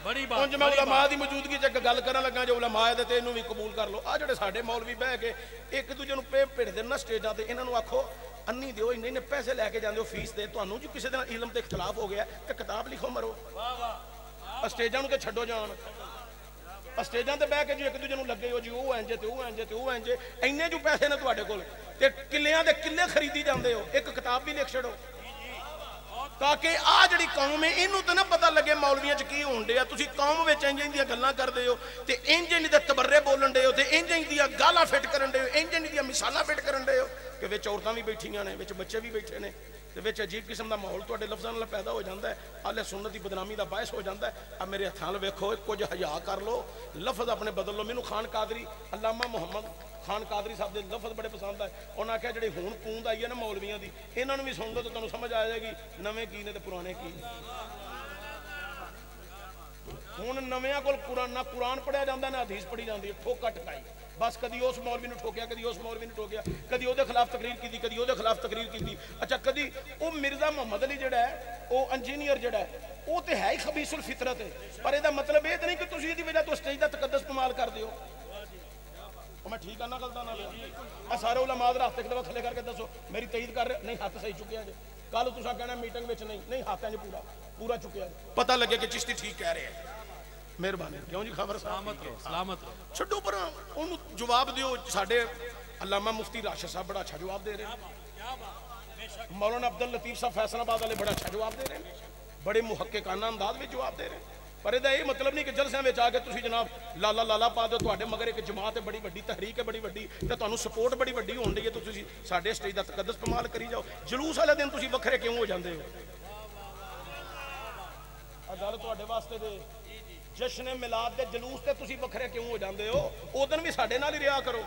بڑی بات جو میں علماء دی موجودگی چ گل کرن لگا جو علماء دے تے اینوں بھی قبول کر لو آ جڑے ساڈے مولوی بیٹھ کے ایک دوجے نوں پڑھ دے نا سٹیجاں تے انہاں نوں آکھو انی دیو انہیں پیسے لے کے جاندے ہو فیس دے تانوں جو کسی دے علم تے اختلاف ہو گیا تے کتاب لکھو مرو واہ واہ سٹیجاں نوں تے چھڈو جان سٹیجاں تے بیٹھ کے جو ایک دوجے نوں لگے ہو جی او انج تے او انج تے او انج اینے جو پیسے نے تواڈے کول تے کلیاں دے کلے خریدی جاندے ہو ایک کتاب بھی لکھ چھڑو تاکہ آ جڑی قوم ہے اینوں تے نہ پتہ لگے مولویاں چ کی ہون ڈیا تسی قوم وچ انج دیاں گلاں کردے ہو تے انج دے تبرے بولن ڈے ہو تے انج دیاں گالاں فٹ کرن ڈے ہو انج دیاں مثالاں فٹ کرن ڈے ہو کہ وچ عورتاں بھی بیٹھیاں نے وچ بچے بھی بیٹھے نے تے وچ عجیب قسم دا ماحول تواڈے لفظاں نال پیدا ہو جاندا ہے اہل سنت دی بدنامی دا باعث ہو جاندا ہے اب میرے ہتھاں ویکھو کچھ حیا کر لو لفظ اپنے بدل لو مینوں خان قادری علامہ محمد خان قادری صاحب دے لفظ بڑے پسند آئے انہاں کہا جڑی ہون پوند آئی ہے نا مولویاں دی انہاں نوں بھی سن لو تو تانوں سمجھ آ جائے گی نویں کی نے تے پرانے کی ہن نویاں کول قرآن نہ قرآن پڑھیا جاندا نہ حدیث پڑھی جاندی ہے ٹھوکا ٹکائی بس کدی اس مولوی نوں ٹھوکیا کدی اس مولوی نوں ٹھوکیا کدی او دے خلاف تقریر کیتی کدی او دے خلاف تقریر کیتی اچھا کدی او مرزا محمد علی جڑا ہے او انجینئر جڑا ہے او تے ہے ہی خبیث الفطرت ہے پر ادا مطلب یہ نہیں کہ تسی اس دی وجہ تو اسٹیج دا تقدس پامال کر دیو میں ٹھیک ہے نا غلطاں نہ لیا سارے علماء ہاتھ ایک دفعہ تھلے کر کے دسو میری تائید کر رہے نہیں ہاتھ صحیح چکیا جی کل تساں کہنا میٹنگ وچ نہیں ہاتھ ہے پورا چکیا پتہ لگے کہ چشتی ٹھیک کہہ رہے ہیں مہربانی کیوں جی خبر سلامت رہو چھڈو پر اونوں جواب دیو ساڈے علامہ مفتی راشد صاحب بڑا اچھا جواب دے رہے ہیں مولانا عبد اللطیف صاحب فیصل آباد والے بڑا اچھا جواب دے رہے ہیں بڑے محققانہ انداز میں جواب دے رہے ہیں پر یہ مطلب نہیں کہ جلسیاں میں آ کے تسی جناب لالا لالا پا دو تواڈے مگر ایک جماعت ہے بڑی وڈی تحریک ہے بڑی وڈی تے تانوں سپورٹ بڑی وڈی ہون ڈی ہے تو تسی ساڈے سٹیج دا تقدس پامال کری جاؤ جلوس والے دن تسی وکھرے کیوں ہو جاندے ہو گل تواڈے واسطے دے جشن میلاد دے جلوس تے تسی وکھرے کیوں ہو جاندے ہو او دن بھی ساڈے نال ہی رہیا کرو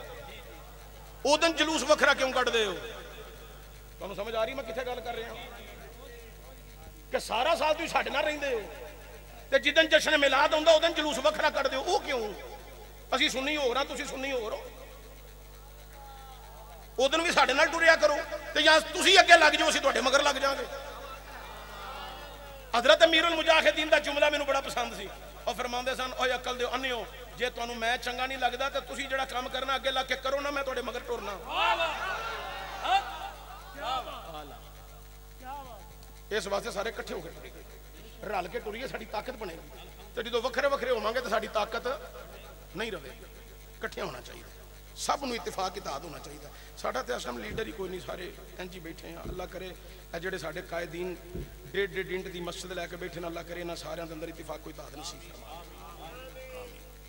او دن جلوس وکھرا کیوں کڈ دے ہو تانوں سمجھ آ رہی میں کتھے گل کر رہا ہوں کہ سارا سال تسی ساڈے نال رہندے ہو تے جدن جشن میلاد ہوندا او دن جلوس وکھرا کر دیو او کیوں اسی سنی ہو رہا تسی سنی ہو رہو او دن بھی ساڈے نال ٹریا کرو تے یا تسی اگے لگ جاؤ اسی تواڈے مگر لگ جاں گے حضرت امیر المجاہدین دا جملہ مینوں بڑا پسند سی اور فرماندے سن اوے عقل دیو انیو جے تانوں میں چنگا نہیں لگدا تے تسی جڑا کام کرنا اگے لگ کے کرو نا میں تواڈے مگر ٹرنا اس واسطے سارے کٹھے ہو کے ٹرے رل کے ٹریے ساری طاقت بنے گی تو جدو وکھرے وکھرے ہوواں گے تو ساری طاقت نہیں رہے کٹھے ہونا چاہیے سب نو اتفاق اتحاد ہونا چاہیے ساڈا تے اسلام لیڈر ہی کوئی نہیں سارے انج ہی بیٹھے ہیں اللہ کرے اے جڑے ساڈے قائدین ڈیڑھ ڈیڑھ انٹ دی مسجد لے کے بیٹھے ہیں اللہ کرے انہاں سارے دے اندر اتفاق کوئی اتحاد نصیب فرمائے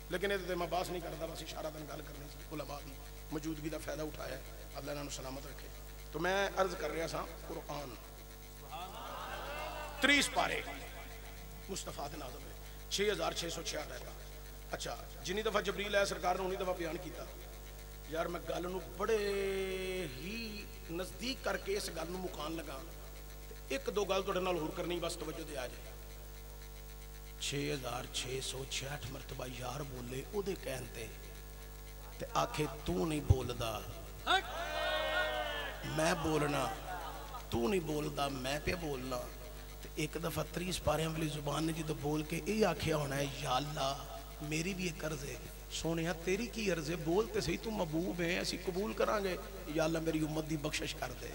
لیکن یہ میں باس نہیں کرتا بس اشارہ دن گل کرنی سی علماء دی موجودگی دا فائدہ اٹھایا ہے اللہ انہاں نو سلامت رکھے تو میں عرض کر رہا سا قرآن 30 پارے مصطفیٰ دے نازل ہوئے 6666 آیت کا اچھا جنی دفعہ جبریل آیا سرکار نے انہی دفعہ بیان کیتا یار میں گل نو بڑے ہی نزدیک کر کے اس گل نو مکان لگا ایک دو گل تہاڈے نال ہور کرنی بس توجہ دے آ جائے 6666 مرتبہ یار بولے او دے کہن تے آکھے تو نہیں بولدا میں بولنا تو نہیں بولدا میں پہ بولنا ایک دفعہ 30 پاریاں والی زبان نے جدو بول کے یہ آکھیا ہونا ہے یا اللہ میری بھی ایک عرض ہے سونیا تیری کی عرض ہے بولتے صحیح تو محبوب ہیں اسی قبول کران گے یا اللہ میری امت دی بخشش کر دے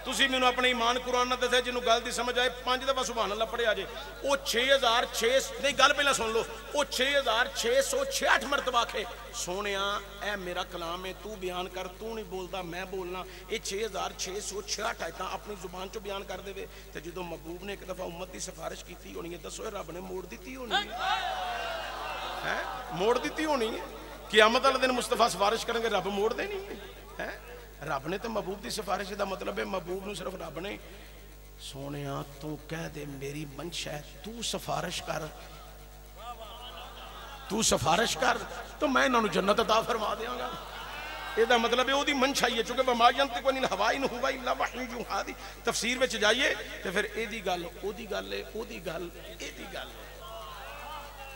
تسی مینوں اپنے ایمان قرآن نہ دسے جنوں گل دی سمجھ آئے 5 دفعہ سبحان اللہ پڑھے آجے او 6006 نہیں گل پہلا سن لو او 6666 مرتبہ آکھے سونیا اے میرا کلام ہے تو بیان کر تو نہیں بولدا میں بولنا اے 6666 آیتاں اپنی زبان چوں بیان کر دے تے جدوں محبوب نے ایک دفعہ امت دی سفارش کیتی ہونی ہے دسو رب نے موڑ دیتی ہونی ہے موڑ دیتی ہونی ہے قیامت والے دن مصطفیٰ سفارش کریں گے رب موڑ دینی ہے رب نے تو محبوب دی سفارش دا مطلب ہے محبوب نو صرف رب نے سونیا تو کہہ دے میری منشا ہے تو سفارش کر تو سفارش کر تو میں انہوں جنت عطا فرما دیاں گا یہ دا مطلب ہے وہ دی منشا ہی ہے چونکہ وما ینطق عن الہوی ان ہوا الا وحی یوحی دی تفسیر وچ جائیے تے پھر اے دی گل او دی گل ہے او دی گل اے دی گل ہے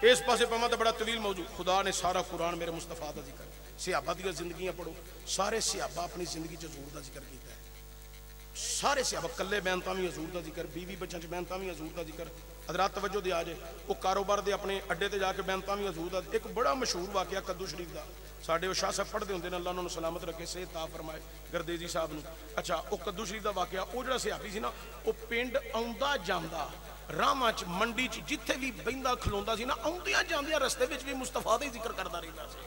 اس پاسے پاواں تے بڑا طویل موضوع خدا نے سارا قرآن میرے مصطفیٰ دا ذکر صحابہ دی زندگیاں پڑھو سارے صحابہ اپنی زندگی چ حضور دا ذکر کیتا ہے سارے صحابہ کلے محنتاں وی حضور دا ذکر بیوی بچیاں چ محنتاں وی حضور دا ذکر حضرات توجہ دے آ جائے وہ کاروبار دے اپنے اڈے تے جا کے محنتاں وی حضور دا ایک بڑا مشہور واقعہ کدو شریف دا ساڈے شاہ صاحب پڑھدے ہوندے نے اللہ انہاں نوں سلامت رکھے صحت عطا فرمائے گردیزی صاحب نوں اچھا وہ کدو شریف دا واقعہ وہ جڑا صحابی سی نا وہ پنڈ آوندا جاندا راہاں چ منڈی چ جتھے بھی بیندا کھلوندا سی نا آوندیاں جاندیاں رستے وچ بھی مصطفیٰ دا ہی ذکر کردا رہندا سی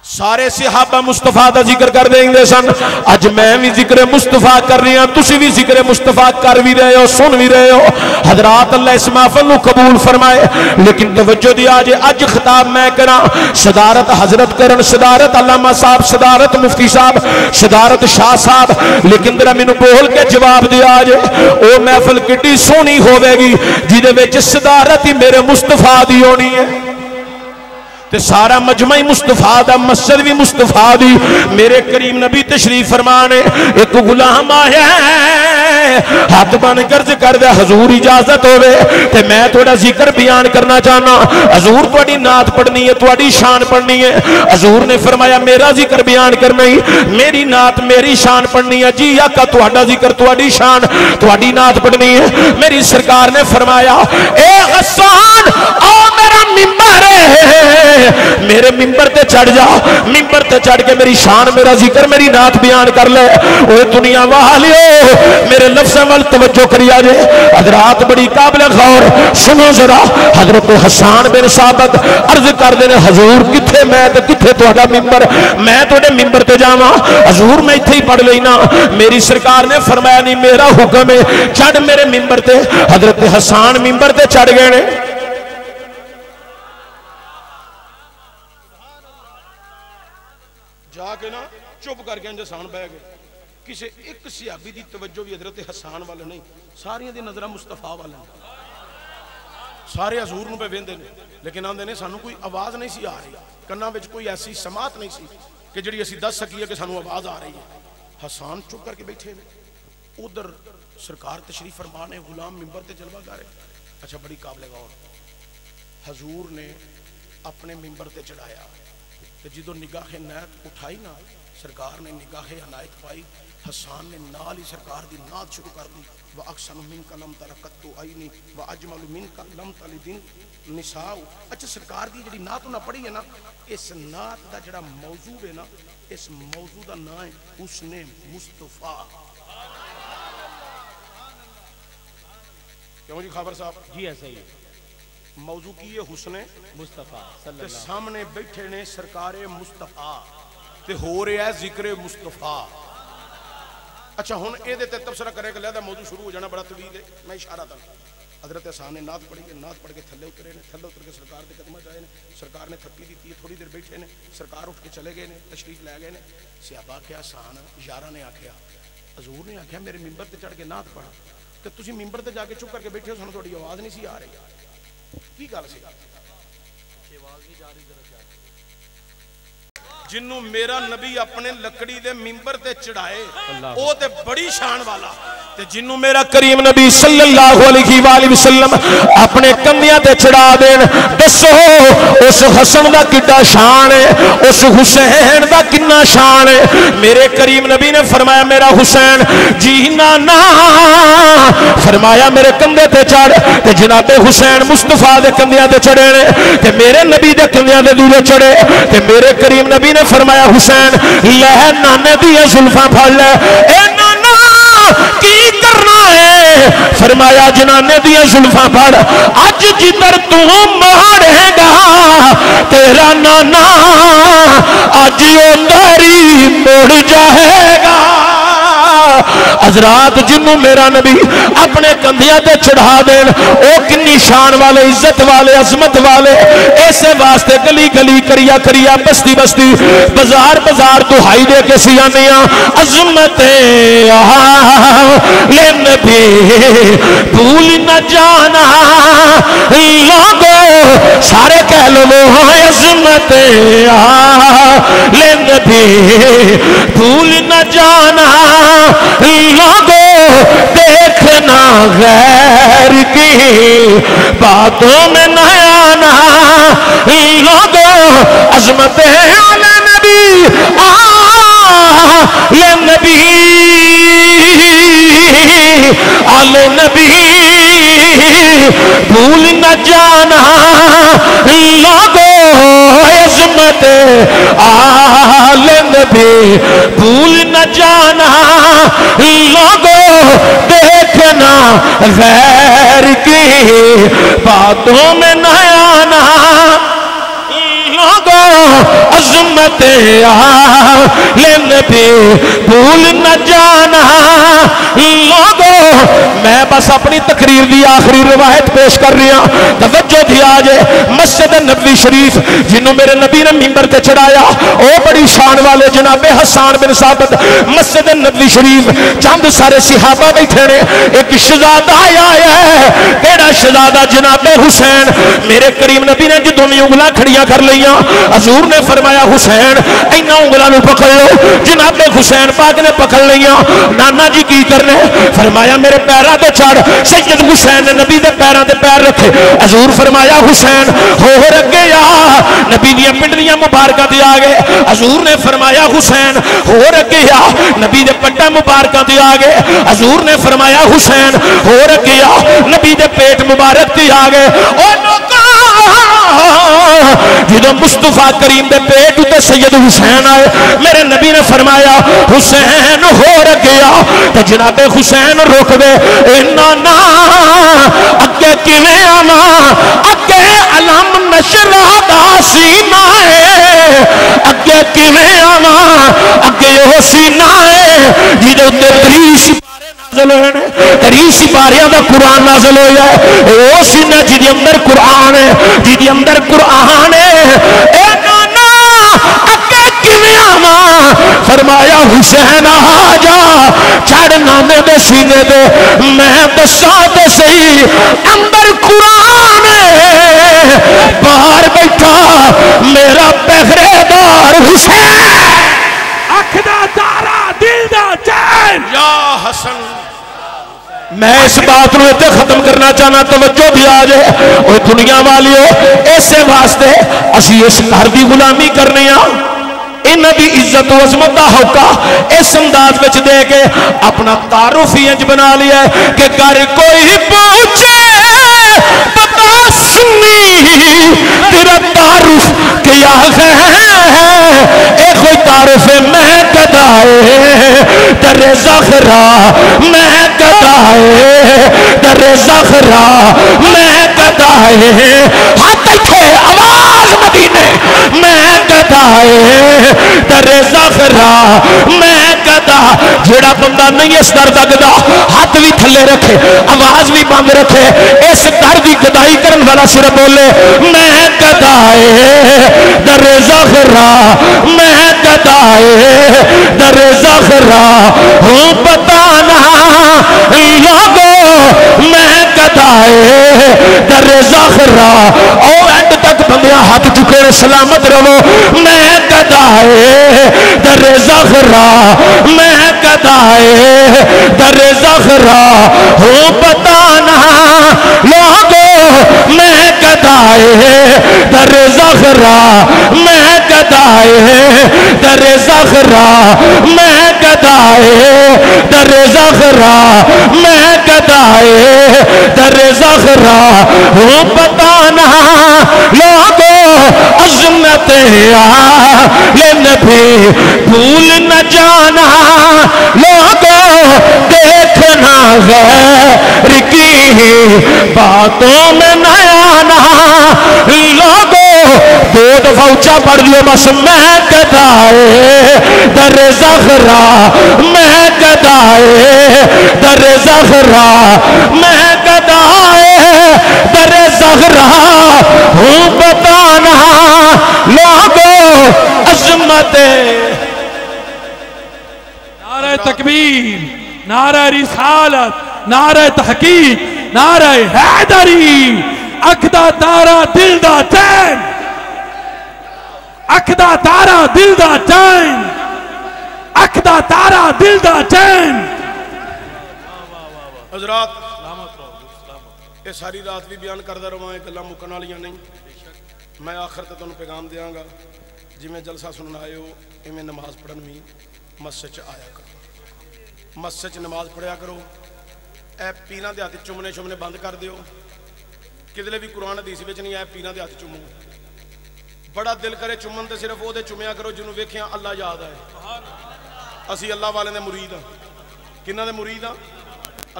سارے صحابہ مصطفیٰ دا ذکر کر دیں گے سن اج میں بھی ذکر مصطفیٰ کر رہی ہوں تسی بھی ذکر مصطفیٰ کر بھی رہے ہو سن بھی رہے ہو حضرات اللہ اس محفل نو قبول فرمائے لیکن توجہ دیا جے اج خطاب میں کراں صدارت حضرت کرن صدارت علامہ صاحب صدارت مفتی صاحب صدارت شاہ صاحب لیکن ذرا مینوں بول کے جواب دیا جے او محفل کڈی سونی ہوے گی جدے وچ صدارت ہی میرے مصطفیٰ دی ہونی ہے تے سارا مجمع مصطفیٰ دا مسجد بھی مصطفیٰ دی میرے کریم نبی تشریف فرمانے ایک غلام آیا ہے ہاتھ بن کرز کر دے حضور اجازت ہوئے تے میں تھوڑا ذکر بیان کرنا چاہنا حضور تھوڑی نعت پڑھنی ہے تھوڑی شان پڑھنی ہے حضور نے فرمایا میرا ذکر بیان کرنا ہی میری نعت میری شان پڑھنی ہے جی آقا تھوڑا ذکر تھوڑی شان تھوڑی نعت پڑھنی ہے میری سرکار نے فرمایا اے غسان آ میرا ممبر ہے میرے ممبر تے چڑھ جا ممبر تے چڑھ کے میری شان میرا ذکر میری نعت بیان کر لے اوے دنیا والیو میرے لفظاں وال توجہ کریا جے حضرات بڑی قابل غور سنو ذرا حضرت حسان بن ثابت عرض کر دے نے حضور کتھے میں تے کتھے تہاڈا ممبر میں تہاڈے ممبر تے جاواں حضور میں ایتھے ہی پڑھ لینا میری سرکار نے فرمایا نہیں میرا حکم ہے چڑھ میرے ممبر تے حضرت حسان ممبر تے چڑھ گئے نے جا کے نا چپ کر کے انجے سان بہ گئے کسی ایک صحابی دی توجہ بھی حضرت حسان والے نہیں ساری دی نظرہ مصطفیٰ والے سارے حضور نو پہ ویندے نے لیکن آندے نے سانو کوئی آواز نہیں سی آ رہی کنا وچ کوئی ایسی سماعت نہیں سی کہ جڑی اسی دس سکیے کہ سانو آواز آ رہی ہے حسان چپ کر کے بیٹھے نے ادھر سرکار تشریف فرمانے غلام ممبر تے جلوہ گا رہے اچھا بڑی قابل غور حضور نے اپنے ممبر تے چڑھایا جدو نگاہ عنایت اٹھائی نا سرکار نے نگاہ عنایت پائی حسان نے نال ہی سرکار دی نعت شروع کر دی وَأَقْسَنُ مِنْكَ لَمْ تَرَقَتُّ عَيْنِي وَأَجْمَلُ مِنْكَ لَمْ تَلِدٍ نِسَاءُ اچھا سرکار دی جڑی نعت نہ پڑھی ہے نا اس نعت دا جڑا موضوع ہے نا اس موضوع دا نام ہے حسن مصطفیٰ کیوں جی خابر صاحب؟ جی ایسا ہی موضوع کی یہ حسن مصطفیٰ صلی تے اللہ سامنے بیٹھے نے سرکار مصطفیٰ تے ہو رہا ہے ذکر مصطفیٰ. اچھا ہن اے دے تے تبصرہ کرے کہ لہذا موضوع شروع ہو جانا بڑا طویل ہے. میں اشارہ تھا حضرت حسان نے نعت پڑھی ہے, نعت پڑھ کے تھلے اترے نے, تھلے اتر کے سرکار دے قدمہ جائے نے, سرکار نے تھپی دیتی ہے, تھوڑی دیر بیٹھے نے, سرکار اٹھ کے چلے گئے نے, تشریف لے گئے نے. صحابہ کیا حسان یارہ نے آکھیا, حضور نے آکھیا میرے ممبر تے چڑھ کے نعت پڑھا تے تسی ممبر تے جا کے چپ کر کے بیٹھے ہو, سانوں تہاڈی آواز نہیں سی آ رہی, کی گل سی؟ جنوں میرا نبی اپنے لکڑی دے ممبر تے چڑھائے او تے بڑی شان والا, تے جنوں میرا کریم نبی صلی اللہ علیہ وآلہ وسلم اپنے کندیاں تے چڑھا دین, دسو اس حسن دا کڈا شان ہے, اس حسین دا کنا شان ہے. میرے کریم نبی نے فرمایا میرا حسین جی نانا, فرمایا میرے کندھے تے چڑھ, تے جناب حسین مصطفیٰ دے کندھیاں تے چڑھے نے, تے میرے نبی دے کندھیاں تے دولے چڑھے, تے میرے کریم نبی نے فرمایا حسین لے نانے دی زلفاں پھڑ لے. اے نانا کی کرنا ہے؟ فرمایا جنانے دی زلفاں پھڑ, اج جدھر تو مارے گا تیرا نانا اج ادھری مڑ جائے گا. حضرات جنوں میرا نبی اپنے کندھیاں تے چڑھا دین او کنی شان والے, عزت والے, عظمت والے. ایسے واسطے گلی گلی کریا کریا بستی بستی بازار بازار دہائی دے کے سیانیاں عظمت لے نبی بھول نہ جانا لوگو سارے کہہ لو عظمت لے نبی بھول نہ جانا لوگوں دیکھنا غیر کی باتوں میں نہ آنا لوگوں عظمت علی نبی علی نبی علی نبی بھول نہ جانا لوگوں عظمت علی نبی بھول نہ جانا لوگوں دیکھنا غیر کی باتوں میں نہ آنا لوگوں عظمت علی نبی بھول نہ جانا لوگوں. میں بس اپنی تقریر دی آخری روایت پیش کر رہی ہوں, توجہ دیا جائے. مسجد نبوی شریف جنہوں میرے نبی نے ممبر تے چڑھایا او بڑی شان والے جناب حسان بن ثابت. مسجد نبوی شریف چند سارے صحابہ بیٹھے نے, ایک شہزادہ آیا ہے. کیڑا شہزادہ؟ جناب حسین. میرے کریم نبی نے جدوں بھی انگلاں کھڑیاں کر لئیاں, حضور نے فرمایا حسین اینا انگلاں نو پکڑ لو. جناب حسین پاک نے پکڑ لئیاں. نانا جی کی کرنے؟ فرمایا میرے پیراں تے چڑھ. سید حسین نے نبی دے پیراں تے پیر رکھے. حضور فرمایا حسین ہو رگے یا نبی دیاں پنڈلیاں مبارکاں تے آ گئے. حضور نے فرمایا حسین ہو رگے یا نبی دے پٹا مبارکاں تے آ گئے. حضور نے فرمایا حسین ہو رگے یا نبی دے پیٹ مبارک تے آ گئے. او جدو مصطفیٰ کریم دے پیٹ تے سید حسین آئے, میرے نبی نے فرمایا حسین ہو رگیا. تے جناب حسین رک دے, نانا اگے کیویں آواں, اگے علم نشرہ دا سینہ ہے, اگے کیویں آواں, اگے او سینہ ہے جدے تے 30 نازل ہوئے نے. 30 سپاریاں دا قرآن نازل ہویا ہے. او سینہ جدی اندر قرآن ہے, جدی اندر قرآن ہے. اے نانا اگے کیویں آواں؟ فرمایا حسین آ جا, چڑھ نانے دے سینے دے, میں دساں تے صحیح اندر قرآن ہے, باہر بیٹھا میرا پہرے دار حسین. اکھ دا تارا دل دا چین یا حسن. میں اس بات نو تے ختم کرنا چاہنا, توجہ بھی آ جائے. اور دنیا والیو ایسے واسطے اسی اس گھر دی غلامی کرنے ہاں, انہاں دی عزت و عظمت دا ہوکا اس انداز وچ دے کے اپنا تعارف ہی انج بنا لیا ہے کہ گھر کوئی پوچھے بتا سنی تیرا تعارف کیا ہے, اے کوئی تعارف میں گدائے در زخرا, میں گدائے در زہرا میں گدائے ہاتھ تھے آواز مدینے میں گدائے در زہرا میں گدا جڑا بندہ نہیں اس در دا گدا ہاتھ بھی تھلے رکھے آواز بھی بند رکھے اس در دی گدائی کرن والا صرف بولے میں گدائے در زہرا میں گدائے در زہرا ہوں بتانا لوگو میں گدائے در زہرا او اینڈ تک بندیاں ہاتھ چکے سلامت رہو میں گدائے در زہرا میں گدائے در زہرا ہوں بتانا لوگو میں گدائے در زہرا میں گدائے در زہرا میں گدائے در زہرا میں گدائے در زہرا ہوں بتانا لوگو عظمت نبی بھول نہ جانا لوگو دیکھنا غیر کی باتوں میں نہ آنا لوگو دو دفعہ اونچا پڑھ لیا بس میں گدائے در زہرا میں گدائے در زہرا میں گدائے در زہرا ہوں بتانا لوگو عظمت نعرہ تکبیر نعرہ رسالت نعرہ تحقیق نعرہ حیدری اکھدا تارا دل دا چین اکھدا تارا دل دا چین اکھدا تارا دل دا چین حضرات یہ ساری رات بھی بیان کردہ رہا ہے گلاں مکن والیاں نہیں میں آخر تک تمہیں پیغام دیاں گا جی میں جلسہ سننا آئے ہو میں نماز پڑھن بھی مسجد آیا کرو مسجد نماز پڑھیا کرو اے پیران دے ہاتھ چومنے شمنے بند کر دیو کدلے بھی قرآن حدیث وچ نہیں آئے پیران دے ہاتھ چومو بڑا دل کرے چومن تے صرف وہ دے چومیا کرو جنہوں ویکھیاں اللہ یاد آئے اسی اللہ والے دے مرید ہاں کنہ دے مرید ہاں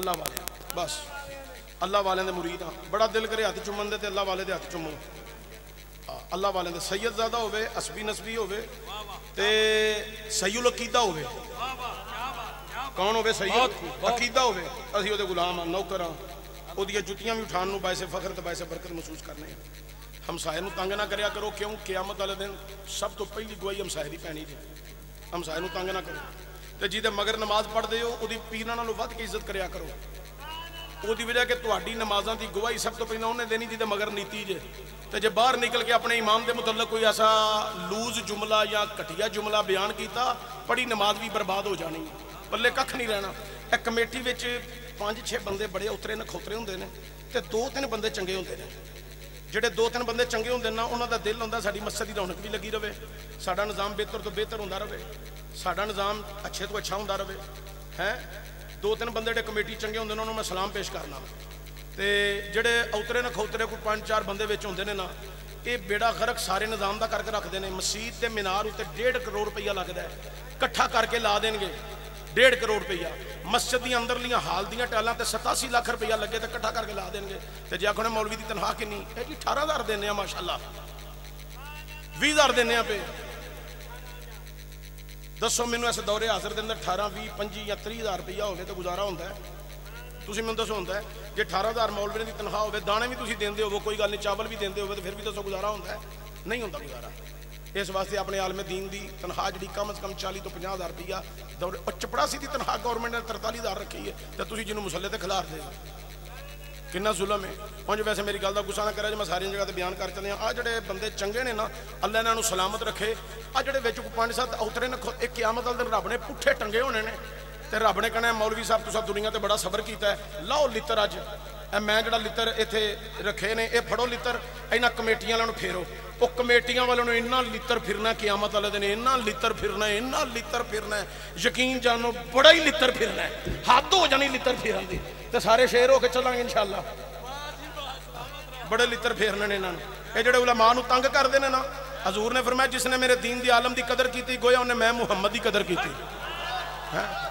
اللہ والے بس اللہ والے دے مرید ہاں بڑا دل کرے ہاتھ چومن دے تے اللہ والے دے ہاتھ چومو اللہ والے دے سید زیادہ ہوئے اسبی نسبی ہوئے تے سید العقیدہ ہوئے کون ہوئے سید عقیدہ ہوئے اسی ہوئے غلام ہاں نوکر ہاں وہ دیا جتیاں بھی اٹھان نو باعث فخر تے باعث برکت محسوس کرنے ہیں ہمسائے نو تنگ نہ کریا کرو کیوں قیامت والے دن سب تو پہلی گواہی ہمسائے دی پینی دی ہمسائے نو تنگ نہ کرو تے جی دے مگر نماز پڑھ دے ہو دی پیرنا نالوں ود کے عزت کریا کرو وہ دی وجہ کہ تہاڈی نمازاں دی گواہی سب تو پہلا انہیں دینی جی دے مگر نیتی جے تے جے باہر نکل کے اپنے امام دے متعلق کوئی ایسا لوز جملہ یا گھٹیا جملہ بیان کیتا پڑھی نماز بھی برباد ہو جانی بلے ککھ نہیں رہنا ایک کمیٹی وچ 5-6 بندے بڑے اترے نکھوترے ہوندے نے تے 2-3 بندے چنگے ہوندے نے جڑے 2-3 بندے چنگے ہوندے نا انہاں دا دل ہوندا ساڈی مسجد دی رونق بھی لگی رہے ساڈا نظام بہتر تو بہتر ہوندا رہے ساڈا نظام اچھے تو اچھا ہوندا رہے ہیں 2-3 بندے جڑے کمیٹی چنگے ہوندے نے انہاں میں سلام پیش کرنا تے جڑے اترے نکھوترے کوئی 5-4 بندے وچ ہوندے نے نا یہ بیڑا غرق سارے نظام دا کر کے رکھ دینے مسجد تے مینار تے 1.5 کروڑ روپیہ لگدا ہے کٹھا کر کے لا دیں گے 1.5 کروڑ روپیہ مسجد دی اندر لیاں حال دیاں ٹیلاں تے 87 لاکھ روپیہ لگے تے کٹھا کر کے لا دیں گے تے جے آکھو مولوی دی تنخواہ کنی اے جی 18,000 دینے ہیں ماشاءاللہ 20,000 دینے ہیں پہ دسو مینوں ایسے دورے حاضر دے اندر 18 20 25 یا 30,000 روپیہ ہوے تے گزارا ہوندا ہے تسی مینوں دسو ہوندا ہے جے 18,000 مولوی دی تنخواہ ہوے دانے بھی تسی دیندے ہو کوئی گل نہیں چاول بھی دیندے ہو تے پھر بھی دسو گزارا ہوندا ہے نہیں ہوندا گزارا اس واسطے اپنے عالم دین دی تنخواہ جڑی کم از کم 40 تو 50,000 روپیہ دور چپڑاسی دی تنخواہ گورنمنٹ نے 43,000 رکھی ہے تے تسی جنوں مسلے تے کھلار دے کنا ظلم ہے اونج ویسے میری گل دا غصہ نہ کرے جے میں ساری جگہ تے بیان کر چلے آ جڑے بندے چنگے نے نا اللہ انہاں نوں سلامت رکھے آ جڑے وچ 5-7 اوترے نے ایک قیامت والے دن رب نے پٹھے ٹنگے ہونے نے تے رب نے کہنا مولوی صاحب تساں دنیا تے بڑا صبر کیتا ہے لاؤ لتر اج اے میں جڑا لتر ایتھے رکھے نے اے پھڑو لتر انہاں کمیٹیاں والوں پھیرو او کمیٹیاں والوں نے انہاں لتر پھرنا قیامت والے دن انہاں لتر پھرنا ہے انہاں لتر پھرنا ہے یقین جانو بڑا ہی لتر پھرنا ہے حد ہو جانی لتر پھرن دی تے سارے شیر ہو کے چلیں گے انشاءاللہ بڑے لتر پھیرنے نے انہاں اے جڑے علماء نوں تنگ کردے نے نا حضور نے فرمایا جس نے میرے دین دی عالم دی قدر کیتی گویا انہیں میں محمد دی قدر کیتی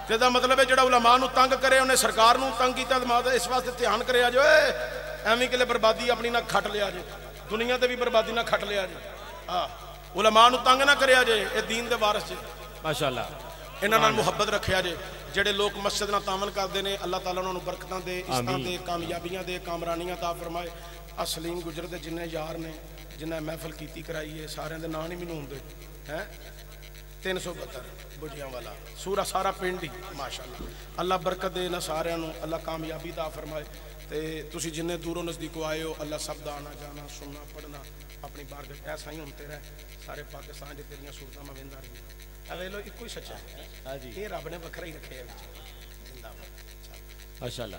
تے دا مطلب ہے جڑا علماء نو تنگ کرے انہیں سرکار نو تنگ کیتا اس واسطے دھیان کرے آ جائے ایویں کلے بربادی اپنی نہ کھٹ لیا جے دنیا تے بھی بربادی نہ کھٹ لیا جے ہاں علماء نو تنگ نہ کرے جے اے دین دے وارث جے ماشاءاللہ انہاں نال محبت رکھیا جے جڑے لوگ مسجد نال تعامل کردے نے اللہ تعالیٰ انہاں نو برکتاں دے عزتاں دے کامیابیاں دے کامرانیاں عطا فرمائے سلیم گجر دے جنہیں یار نے جنہیں محفل کیتی کرائی ہے سارے دے نام نہیں مینوں ہوندے ہیں 372 بجیاں والا سورا سارا پنڈ ہی ماشاءاللہ اللہ برکت دے نہ سارے نو اللہ کامیابی عطا فرمائے تے تسی جنہیں دوروں نزدیکوں آئے ہو اللہ سب دا آنا جانا سننا پڑھنا اپنی بارگاہ ایسا ہی ہوتے رہے سارے پاکستان دے تیریاں صورتاں میں ویندا رہی اویلو ایک ہی سچا ہے یہ رب نے وکھرا ہی رکھے ہے ماشاءاللہ